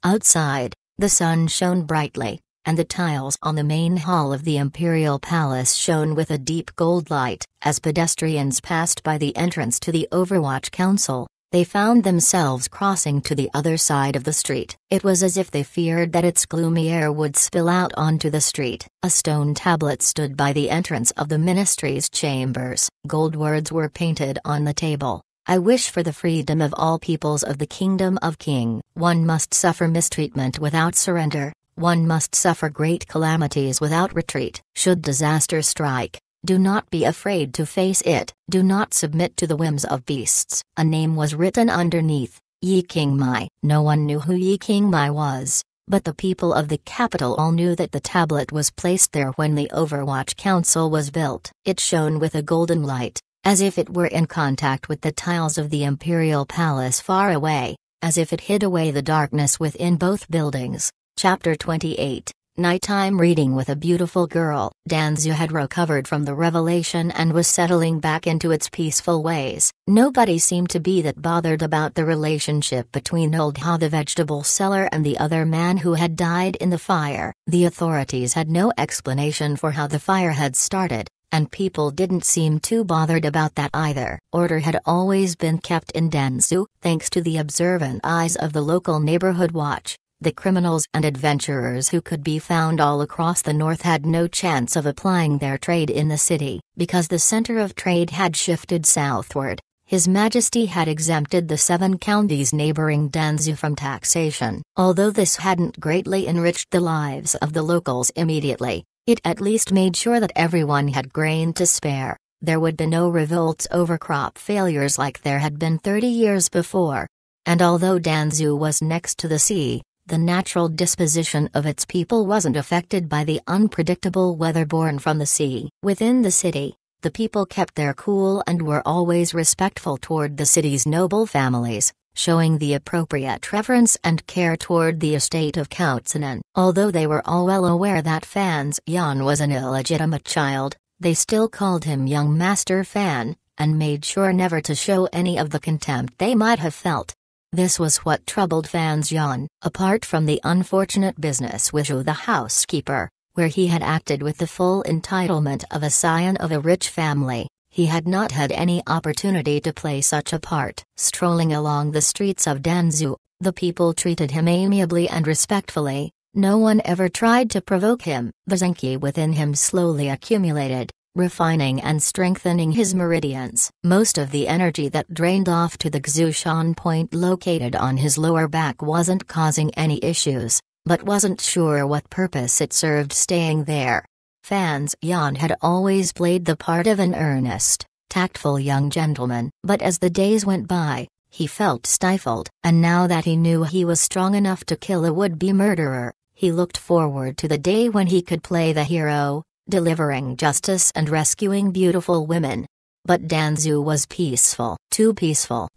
Outside, the sun shone brightly, and the tiles on the main hall of the Imperial Palace shone with a deep gold light. As pedestrians passed by the entrance to the Overwatch Council, they found themselves crossing to the other side of the street. It was as if they feared that its gloomy air would spill out onto the street. A stone tablet stood by the entrance of the ministry's chambers. Gold words were painted on the table. I wish for the freedom of all peoples of the Kingdom of Qing. One must suffer mistreatment without surrender. One must suffer great calamities without retreat. Should disaster strike, do not be afraid to face it. Do not submit to the whims of beasts. A name was written underneath, Yi Qingmai. No one knew who Yi Qingmai was, but the people of the capital all knew that the tablet was placed there when the Overwatch Council was built. It shone with a golden light, as if it were in contact with the tiles of the Imperial Palace far away, as if it hid away the darkness within both buildings. Chapter 28, Nighttime Reading with a Beautiful Girl. Danzhou had recovered from the revelation and was settling back into its peaceful ways. Nobody seemed to be that bothered about the relationship between Old Ha the vegetable seller and the other man who had died in the fire. The authorities had no explanation for how the fire had started, and people didn't seem too bothered about that either. Order had always been kept in Danzhou, thanks to the observant eyes of the local neighborhood watch. The criminals and adventurers who could be found all across the north had no chance of applying their trade in the city, because the center of trade had shifted southward. His Majesty had exempted the 7 counties neighboring Danzhou from taxation. Although this hadn't greatly enriched the lives of the locals immediately, it at least made sure that everyone had grain to spare. There would be no revolts over crop failures like there had been 30 years before. And although Danzhou was next to the sea, the natural disposition of its people wasn't affected by the unpredictable weather born from the sea. Within the city, the people kept their cool and were always respectful toward the city's noble families, showing the appropriate reverence and care toward the estate of Count Sinan. Although they were all well aware that Fan Xian was an illegitimate child, they still called him young Master Fan, and made sure never to show any of the contempt they might have felt. This was what troubled Fan Xian, apart from the unfortunate business with Zhu the housekeeper, where he had acted with the full entitlement of a scion of a rich family. He had not had any opportunity to play such a part. Strolling along the streets of Danzhou, the people treated him amiably and respectfully. No one ever tried to provoke him. The Zenki within him slowly accumulated, refining and strengthening his meridians. Most of the energy that drained off to the Xushan point located on his lower back wasn't causing any issues, but wasn't sure what purpose it served staying there. Fan Xian had always played the part of an earnest, tactful young gentleman, but as the days went by, he felt stifled, and now that he knew he was strong enough to kill a would-be murderer, he looked forward to the day when he could play the hero, delivering justice and rescuing beautiful women. But Danzhou was peaceful, too peaceful.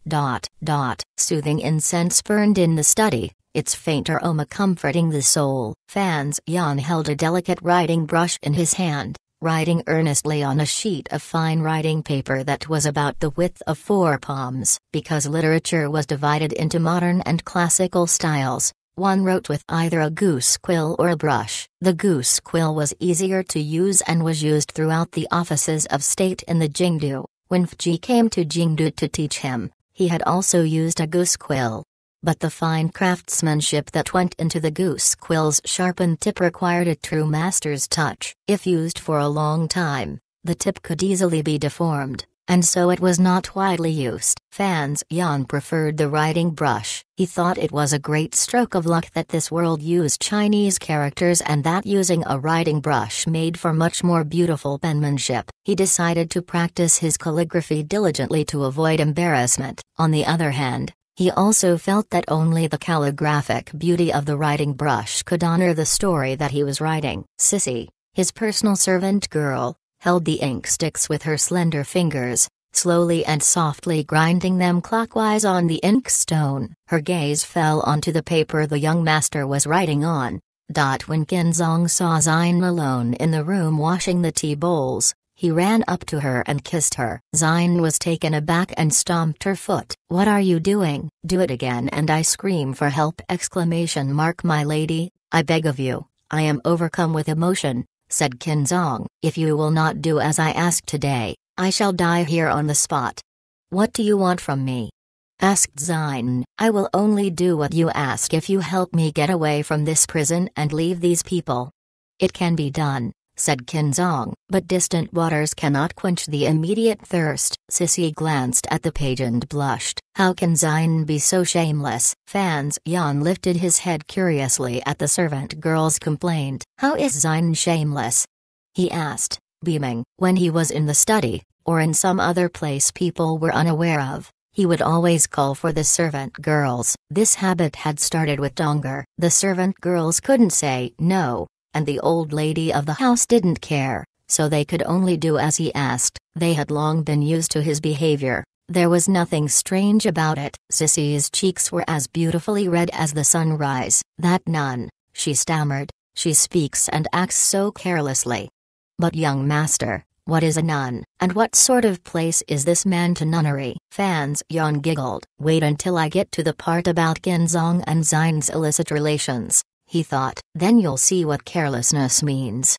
Soothing incense burned in the study, its faint aroma comforting the soul. Fan Xian held a delicate writing brush in his hand, writing earnestly on a sheet of fine writing paper that was about the width of 4 palms. Because literature was divided into modern and classical styles, one wrote with either a goose quill or a brush. The goose quill was easier to use and was used throughout the offices of state in the Jingdu. When Fji came to Jingdu to teach him, he had also used a goose quill. But the fine craftsmanship that went into the goose quill's sharpened tip required a true master's touch. If used for a long time, the tip could easily be deformed, and so it was not widely used. Fan Xian preferred the writing brush. He thought it was a great stroke of luck that this world used Chinese characters and that using a writing brush made for much more beautiful penmanship. He decided to practice his calligraphy diligently to avoid embarrassment. On the other hand, he also felt that only the calligraphic beauty of the writing brush could honor the story that he was writing. Sissy, his personal servant girl, held the ink sticks with her slender fingers, slowly and softly grinding them clockwise on the inkstone. Her gaze fell onto the paper the young master was writing on. When Qinzong saw Xian alone in the room washing the tea bowls, he ran up to her and kissed her. Xian was taken aback and stomped her foot. "What are you doing? Do it again and I scream for help!" My lady, I beg of you, I am overcome with emotion, said Qinzong. "If you will not do as I ask today, I shall die here on the spot." "What do you want from me?" asked Xian. "I will only do what you ask if you help me get away from this prison and leave these people." "It can be done," said Qinzong, "but distant waters cannot quench the immediate thirst." Sissy glanced at the page and blushed. How can Xian be so shameless? Fan Xian lifted his head curiously at the servant girl's complaint. "How is Xian shameless?" he asked, beaming. When he was in the study, or in some other place people were unaware of, he would always call for the servant girls. This habit had started with Donger. The servant girls couldn't say no, and the old lady of the house didn't care, so they could only do as he asked. They had long been used to his behavior. There was nothing strange about it. Sissy's cheeks were as beautifully red as the sunrise. "That nun," she stammered, "she speaks and acts so carelessly." "But young master, what is a nun, and what sort of place is this man to nunnery?" Fan Xian giggled. "Wait until I get to the part about Qinzong and Xian's illicit relations," he thought. "Then you'll see what carelessness means."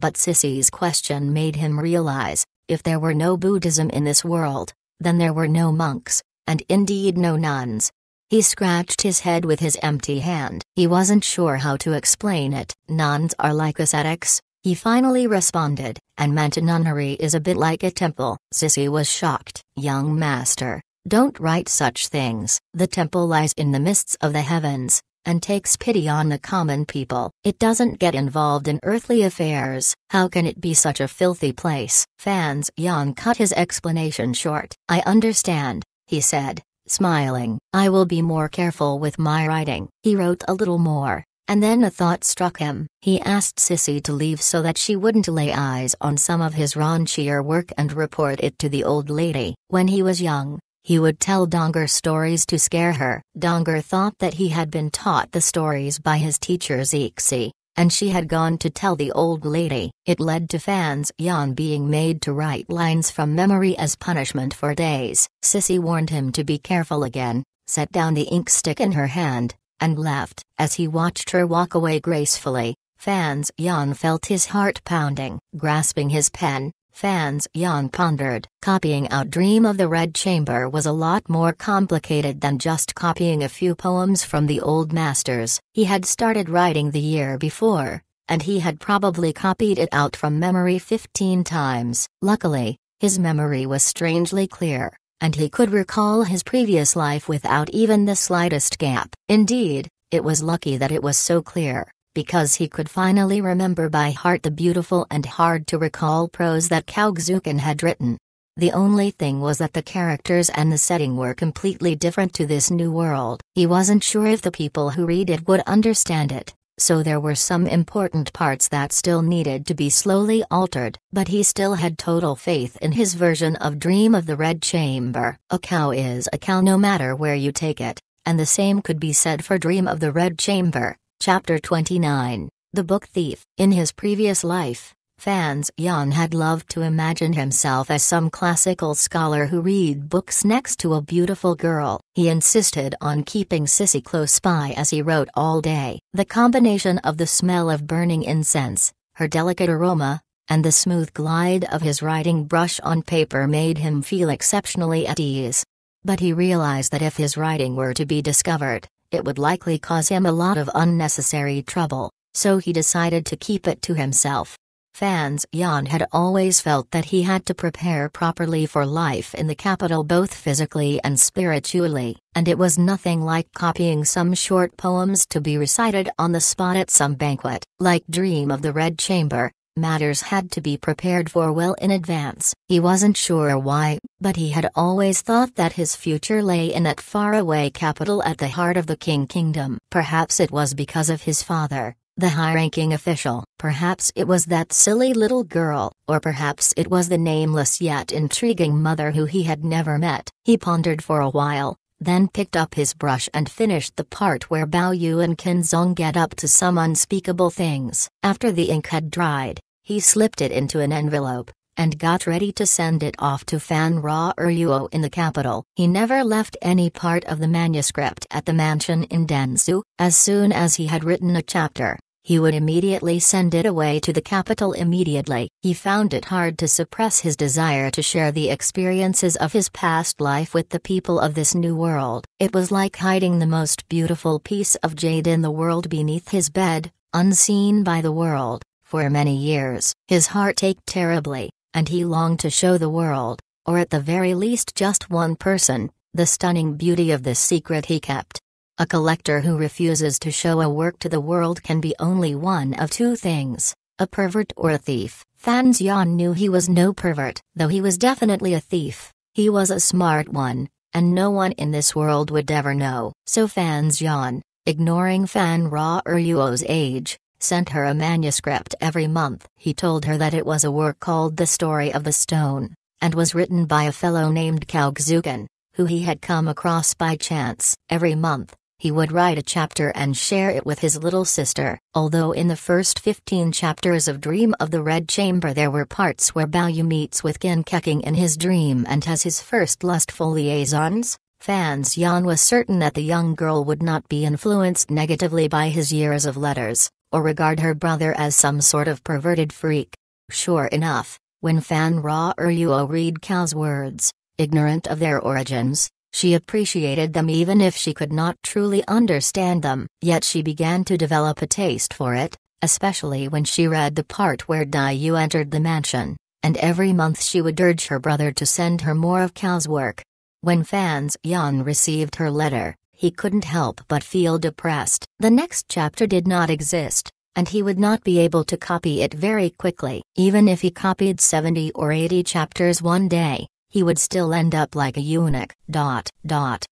But Sissy's question made him realize, if there were no Buddhism in this world, then there were no monks, and indeed no nuns. He scratched his head with his empty hand. He wasn't sure how to explain it. "Nuns are like ascetics," he finally responded, "and meant a nunnery is a bit like a temple." Sissy was shocked. "Young master, don't write such things. The temple lies in the mists of the heavens, and takes pity on the common people. It doesn't get involved in earthly affairs. How can it be such a filthy place?" Fan Xian cut his explanation short. "I understand," he said, smiling. "I will be more careful with my writing." He wrote a little more, and then a thought struck him. He asked Sissy to leave so that she wouldn't lay eyes on some of his raunchier work and report it to the old lady. When he was young, He would tell Donger stories to scare her. Donger thought that he had been taught the stories by his teacher Zixi, and she had gone to tell the old lady. It led to Fan Xian being made to write lines from memory as punishment for days. Sissy warned him to be careful again, set down the ink stick in her hand, and left. As he watched her walk away gracefully, Fan Xian felt his heart pounding. Grasping his pen, Fan Xian pondered. Copying out Dream of the Red Chamber was a lot more complicated than just copying a few poems from the old masters. He had started writing the year before, and he had probably copied it out from memory 15 times. Luckily, his memory was strangely clear, and he could recall his previous life without even the slightest gap. Indeed, it was lucky that it was so clear, because he could finally remember by heart the beautiful and hard-to-recall prose that Cao Xukan had written. The only thing was that the characters and the setting were completely different to this new world. He wasn't sure if the people who read it would understand it, so there were some important parts that still needed to be slowly altered. But he still had total faith in his version of Dream of the Red Chamber. A cow is a cow no matter where you take it, and the same could be said for Dream of the Red Chamber. Chapter 29, The Book Thief. In his previous life, Fan Xian had loved to imagine himself as some classical scholar who read books next to a beautiful girl. He insisted on keeping Sissy close by as he wrote all day. The combination of the smell of burning incense, her delicate aroma, and the smooth glide of his writing brush on paper made him feel exceptionally at ease. But he realized that if his writing were to be discovered, it would likely cause him a lot of unnecessary trouble, so he decided to keep it to himself. Fan Xian had always felt that he had to prepare properly for life in the capital both physically and spiritually, and it was nothing like copying some short poems to be recited on the spot at some banquet. Like Dream of the Red Chamber, matters had to be prepared for well in advance. He wasn't sure why, but he had always thought that his future lay in that faraway capital at the heart of the Qing Kingdom. Perhaps it was because of his father, the high-ranking official. Perhaps it was that silly little girl, or perhaps it was the nameless yet intriguing mother who he had never met. He pondered for a while, then picked up his brush and finished the part where Bao Yu and Qinzong get up to some unspeakable things. After the ink had dried, he slipped it into an envelope, and got ready to send it off to Fan Ruo in the capital. He never left any part of the manuscript at the mansion in Danzu. As soon as he had written a chapter, he would immediately send it away to the capital immediately. He found it hard to suppress his desire to share the experiences of his past life with the people of this new world. It was like hiding the most beautiful piece of jade in the world beneath his bed, unseen by the world. For many years, his heart ached terribly, and he longed to show the world, or at the very least just one person, the stunning beauty of this secret he kept. A collector who refuses to show a work to the world can be only one of two things: a pervert or a thief. Fan Xian knew he was no pervert, though he was definitely a thief. He was a smart one, and no one in this world would ever know. So Fan Xian, ignoring Fan Ruo's age, sent her a manuscript every month. He told her that it was a work called The Story of the Stone, and was written by a fellow named Cao Xukan, who he had come across by chance. Every month, he would write a chapter and share it with his little sister. Although in the first 15 chapters of Dream of the Red Chamber there were parts where Bao Yu meets with Qin Keqing in his dream and has his first lustful liaisons, Fan Xian was certain that the young girl would not be influenced negatively by his years of letters, or regard her brother as some sort of perverted freak. Sure enough, when Fan Ruo read Cao's words, ignorant of their origins, she appreciated them even if she could not truly understand them. Yet she began to develop a taste for it, especially when she read the part where Dai Yu entered the mansion, and every month she would urge her brother to send her more of Cao's work. When Fan Xian received her letter, he couldn't help but feel depressed. The next chapter did not exist, and he would not be able to copy it very quickly. Even if he copied 70 or 80 chapters one day, he would still end up like a eunuch.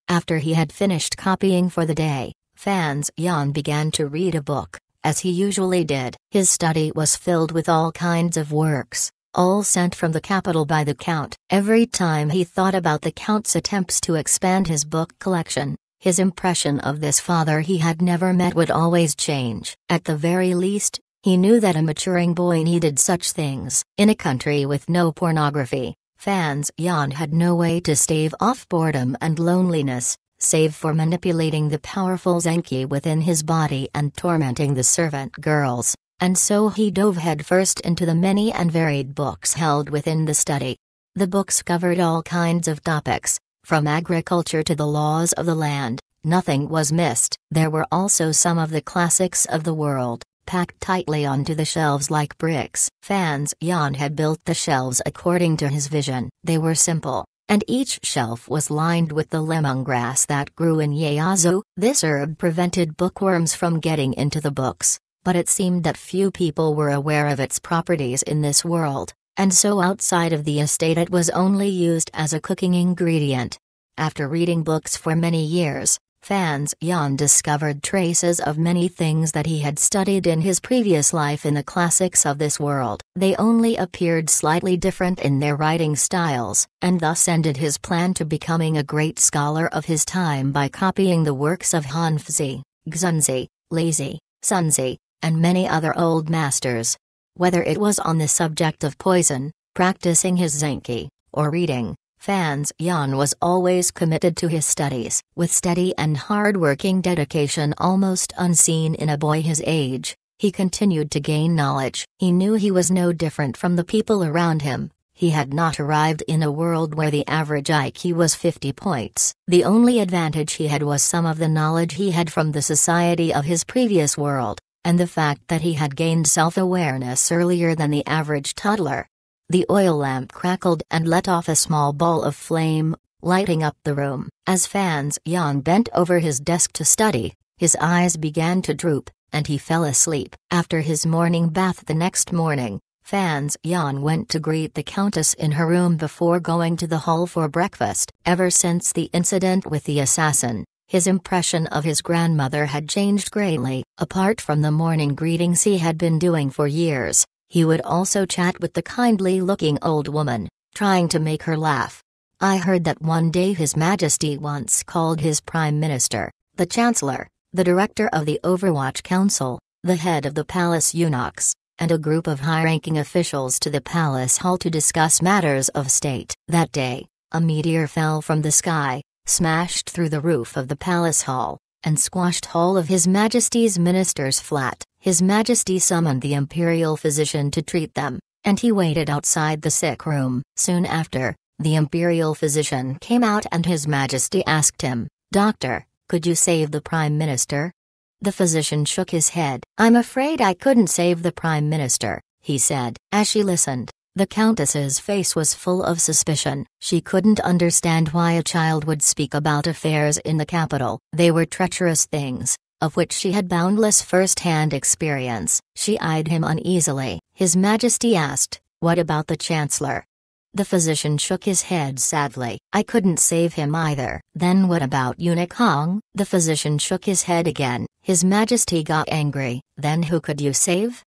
After he had finished copying for the day, Fan Xian began to read a book, as he usually did. His study was filled with all kinds of works, all sent from the capital by the Count. Every time he thought about the Count's attempts to expand his book collection, his impression of this father he had never met would always change. At the very least, he knew that a maturing boy needed such things. In a country with no pornography, Fan Zyan had no way to stave off boredom and loneliness, save for manipulating the powerful Zenki within his body and tormenting the servant girls, and so he dove headfirst into the many and varied books held within the study. The books covered all kinds of topics, from agriculture to the laws of the land. Nothing was missed. There were also some of the classics of the world, packed tightly onto the shelves like bricks. Fan Zyan had built the shelves according to his vision. They were simple, and each shelf was lined with the lemongrass that grew in Yaozu. This herb prevented bookworms from getting into the books, but it seemed that few people were aware of its properties in this world, and so outside of the estate it was only used as a cooking ingredient. After reading books for many years, Fan Zyan discovered traces of many things that he had studied in his previous life in the classics of this world. They only appeared slightly different in their writing styles, and thus ended his plan to becoming a great scholar of his time by copying the works of Hanzi, Xunzi, Lazi, Sunzi, and many other old masters. Whether it was on the subject of poison, practicing his Zenki, or reading, Fan Zyan was always committed to his studies. With steady and hard-working dedication almost unseen in a boy his age, he continued to gain knowledge. He knew he was no different from the people around him. He had not arrived in a world where the average IQ was 50 points. The only advantage he had was some of the knowledge he had from the society of his previous world, and the fact that he had gained self-awareness earlier than the average toddler. The oil lamp crackled and let off a small ball of flame, lighting up the room. As Fan Zyan bent over his desk to study, his eyes began to droop, and he fell asleep. After his morning bath the next morning, Fan Zyan went to greet the Countess in her room before going to the hall for breakfast. Ever since the incident with the assassin, his impression of his grandmother had changed greatly. Apart from the morning greetings he had been doing for years, he would also chat with the kindly-looking old woman, trying to make her laugh. I heard that one day His Majesty once called his Prime Minister, the Chancellor, the Director of the Overwatch Council, the head of the palace eunuchs, and a group of high-ranking officials to the palace hall to discuss matters of state. That day, a meteor fell from the sky, smashed through the roof of the palace hall, and squashed all of His Majesty's ministers flat. His Majesty summoned the imperial physician to treat them, and he waited outside the sick room. Soon after, the imperial physician came out and His Majesty asked him, "Doctor, could you save the Prime Minister?" The physician shook his head. "I'm afraid I couldn't save the Prime Minister," he said. As she listened, the Countess's face was full of suspicion. She couldn't understand why a child would speak about affairs in the capital. They were treacherous things, of which she had boundless first-hand experience. She eyed him uneasily. His Majesty asked, "What about the Chancellor?" The physician shook his head sadly. "I couldn't save him either." "Then what about Eunuch Hong?" The physician shook his head again. His Majesty got angry. "Then who could you save?"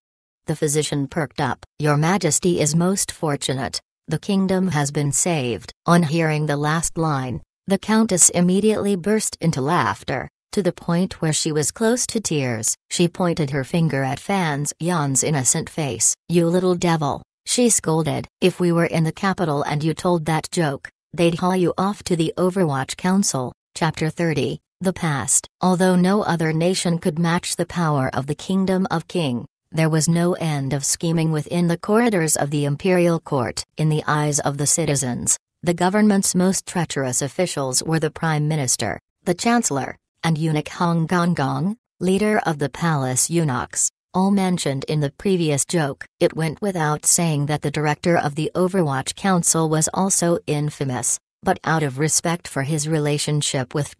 The physician perked up. "Your Majesty is most fortunate. The kingdom has been saved." On hearing the last line, the Countess immediately burst into laughter, to the point where she was close to tears. She pointed her finger at Fan Zyan's innocent face. "You little devil," she scolded. "If we were in the capital and you told that joke, they'd haul you off to the Overwatch Council." Chapter 30, The Past. Although no other nation could match the power of the Kingdom of King, there was no end of scheming within the corridors of the imperial court. In the eyes of the citizens, the government's most treacherous officials were the Prime Minister, the Chancellor, and Eunuch Hong Gong, leader of the palace eunuchs, all mentioned in the previous joke. It went without saying that the director of the Overwatch Council was also infamous, but out of respect for his relationship with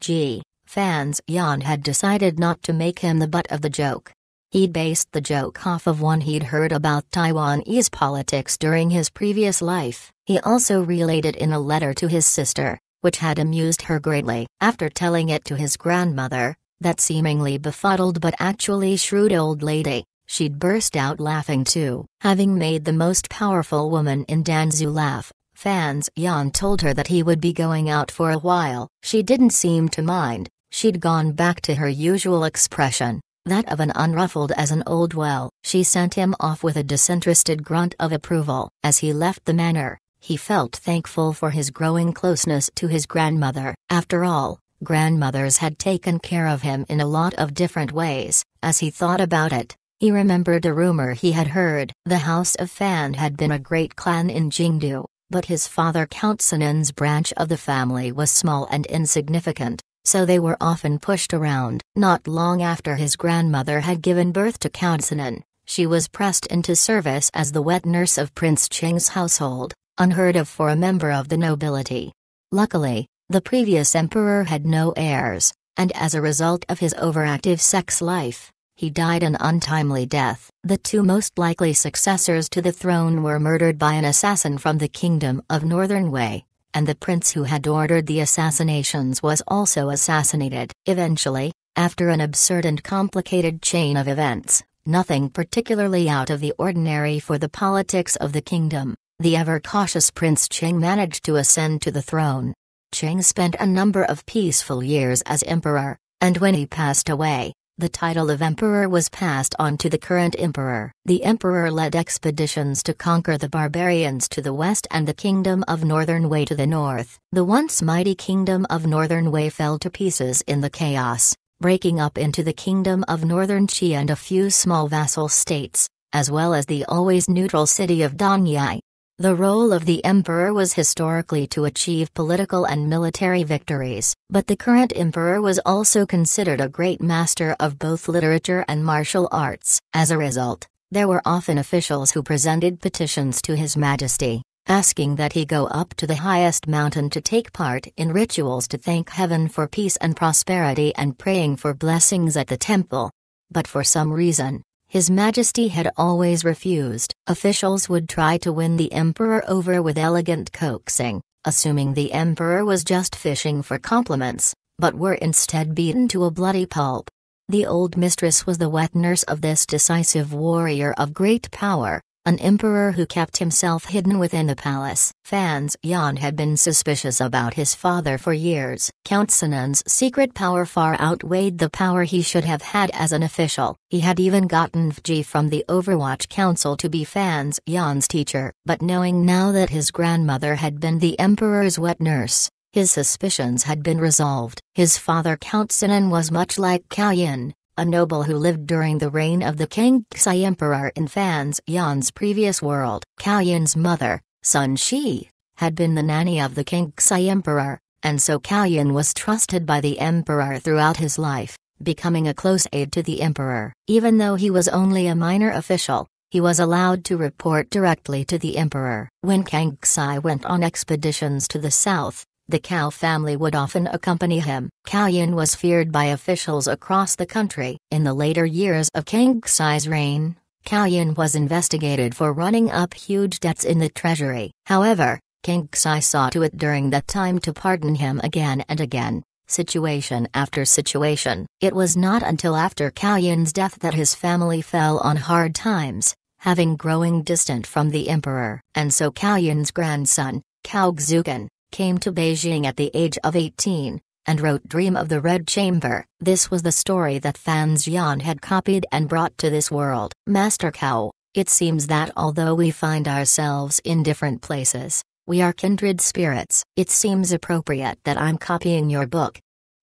Fan Zyan had decided not to make him the butt of the joke. He'd based the joke off of one he'd heard about Taiwanese politics during his previous life. He also relayed it in a letter to his sister, which had amused her greatly. After telling it to his grandmother, that seemingly befuddled but actually shrewd old lady, she'd burst out laughing too. Having made the most powerful woman in Danzu laugh, Fan Zhan told her that he would be going out for a while. She didn't seem to mind. She'd gone back to her usual expression, that of an unruffled as an old well. She sent him off with a disinterested grunt of approval. As he left the manor, he felt thankful for his growing closeness to his grandmother. After all, grandmothers had taken care of him in a lot of different ways. As he thought about it, he remembered a rumor he had heard. The House of Fan had been a great clan in Jingdu, but his father Count Sinan's branch of the family was small and insignificant, so they were often pushed around. Not long after his grandmother had given birth to Count Sinan, she was pressed into service as the wet nurse of Prince Qing's household, unheard of for a member of the nobility. Luckily, the previous emperor had no heirs, and as a result of his overactive sex life, he died an untimely death. The two most likely successors to the throne were murdered by an assassin from the kingdom of Northern Wei, and the prince who had ordered the assassinations was also assassinated. Eventually, after an absurd and complicated chain of events, nothing particularly out of the ordinary for the politics of the kingdom, the ever-cautious Prince Qing managed to ascend to the throne. Qing spent a number of peaceful years as emperor, and when he passed away, the title of emperor was passed on to the current emperor. The emperor led expeditions to conquer the barbarians to the west and the kingdom of Northern Wei to the north. The once mighty kingdom of Northern Wei fell to pieces in the chaos, breaking up into the kingdom of Northern Qi and a few small vassal states, as well as the always neutral city of Dongyai. The role of the emperor was historically to achieve political and military victories, but the current emperor was also considered a great master of both literature and martial arts. As a result, there were often officials who presented petitions to His Majesty, asking that he go up to the highest mountain to take part in rituals to thank heaven for peace and prosperity and praying for blessings at the temple. But for some reason, His Majesty had always refused. Officials would try to win the emperor over with elegant coaxing, assuming the emperor was just fishing for compliments, but were instead beaten to a bloody pulp. The old mistress was the wet nurse of this decisive warrior of great power, an emperor who kept himself hidden within the palace. Fan Zhan had been suspicious about his father for years. Count Sinan's secret power far outweighed the power he should have had as an official. He had even gotten Ji from the Overwatch Council to be Fan Zhan's teacher. But knowing now that his grandmother had been the emperor's wet nurse, his suspicions had been resolved. His father Count Sinan was much like Cao Yin, a noble who lived during the reign of the Kangxi Emperor in Fan Zhan's previous world. Cao Yin's mother, Sun Shi, had been the nanny of the Kangxi Emperor, and so Cao Yin was trusted by the emperor throughout his life, becoming a close aide to the emperor. Even though he was only a minor official, he was allowed to report directly to the emperor. When Kangxi went on expeditions to the south, the Cao family would often accompany him. Cao Yin was feared by officials across the country. In the later years of Kangxi's reign, Cao Yin was investigated for running up huge debts in the treasury. However, Kangxi saw to it during that time to pardon him again and again, situation after situation. It was not until after Cao Yin's death that his family fell on hard times, having growing distant from the emperor. And so Cao Yin's grandson, Cao Xukan, came to Beijing at the age of 18, and wrote Dream of the Red Chamber. This was the story that Fan Zhan had copied and brought to this world. Master Cao, it seems that although we find ourselves in different places, we are kindred spirits. It seems appropriate that I'm copying your book.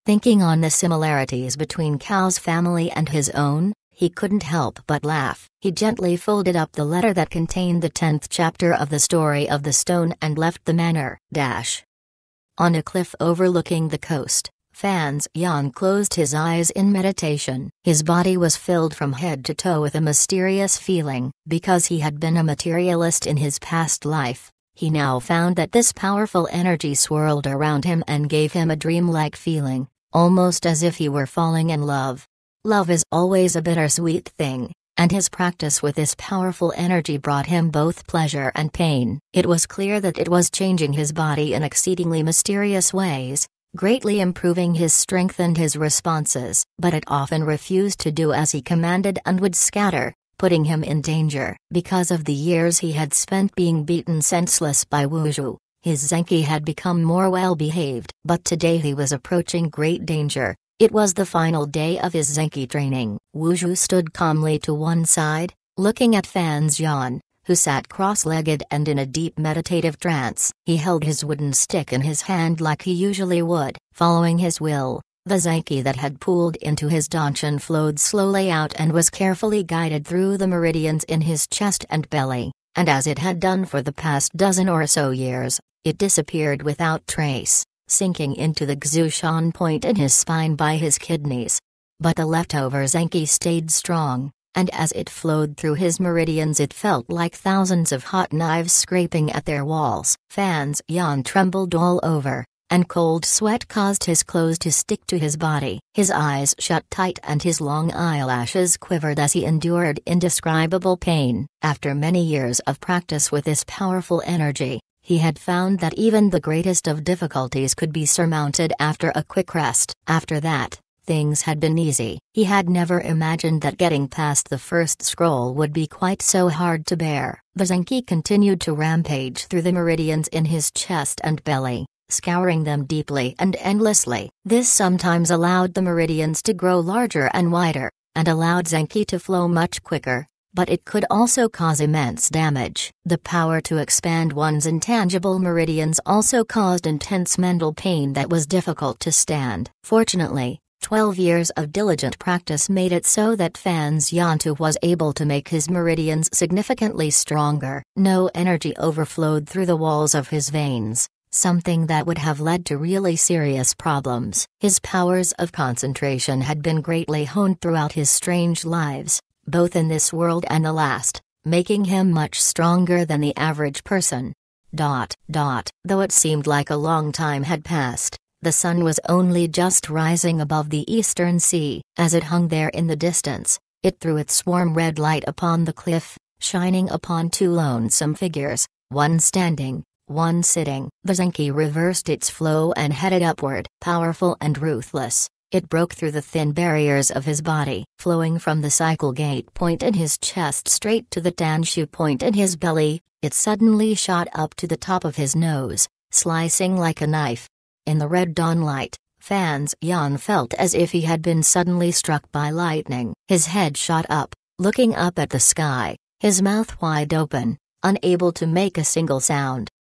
Thinking on the similarities between Cao's family and his own, he couldn't help but laugh. He gently folded up the letter that contained the 10th chapter of the story of the stone and left the manor. On a cliff overlooking the coast, Fan Zhan closed his eyes in meditation. His body was filled from head to toe with a mysterious feeling. Because he had been a materialist in his past life, he now found that this powerful energy swirled around him and gave him a dreamlike feeling, almost as if he were falling in love. Love is always a bittersweet thing, and his practice with this powerful energy brought him both pleasure and pain. It was clear that it was changing his body in exceedingly mysterious ways, greatly improving his strength and his responses, but it often refused to do as he commanded and would scatter, putting him in danger. Because of the years he had spent being beaten senseless by Wuzhu, his Zenki had become more well-behaved. But today he was approaching great danger. It was the final day of his Zenki training. Wuzhu stood calmly to one side, looking at Fan Xian, who sat cross-legged and in a deep meditative trance. He held his wooden stick in his hand like he usually would. Following his will, the Zenki that had pooled into his Danshan flowed slowly out and was carefully guided through the meridians in his chest and belly, and as it had done for the past dozen or so years, it disappeared without trace, sinking into the Xushan point in his spine by his kidneys. But the leftover Zenki stayed strong, and as it flowed through his meridians it felt like thousands of hot knives scraping at their walls. Fan Xian trembled all over, and cold sweat caused his clothes to stick to his body. His eyes shut tight and his long eyelashes quivered as he endured indescribable pain. After many years of practice with this powerful energy, he had found that even the greatest of difficulties could be surmounted after a quick rest. After that, things had been easy. He had never imagined that getting past the first scroll would be quite so hard to bear. The Zenki continued to rampage through the meridians in his chest and belly, scouring them deeply and endlessly. This sometimes allowed the meridians to grow larger and wider, and allowed Zenki to flow much quicker, but it could also cause immense damage. The power to expand one's intangible meridians also caused intense mental pain that was difficult to stand. Fortunately, 12 years of diligent practice made it so that Fan Xian was able to make his meridians significantly stronger. No energy overflowed through the walls of his veins, something that would have led to really serious problems. His powers of concentration had been greatly honed throughout his strange lives, both in this world and the last, making him much stronger than the average person. Though it seemed like a long time had passed, the sun was only just rising above the eastern sea. As it hung there in the distance, it threw its warm red light upon the cliff, shining upon two lonesome figures, one standing, one sitting. The Zenki reversed its flow and headed upward. Powerful and ruthless, it broke through the thin barriers of his body. Flowing from the cycle gate point in his chest straight to the Tanshu point in his belly, it suddenly shot up to the top of his nose, slicing like a knife. In the red dawn light, Fan Xian felt as if he had been suddenly struck by lightning. His head shot up, looking up at the sky, his mouth wide open, unable to make a single sound.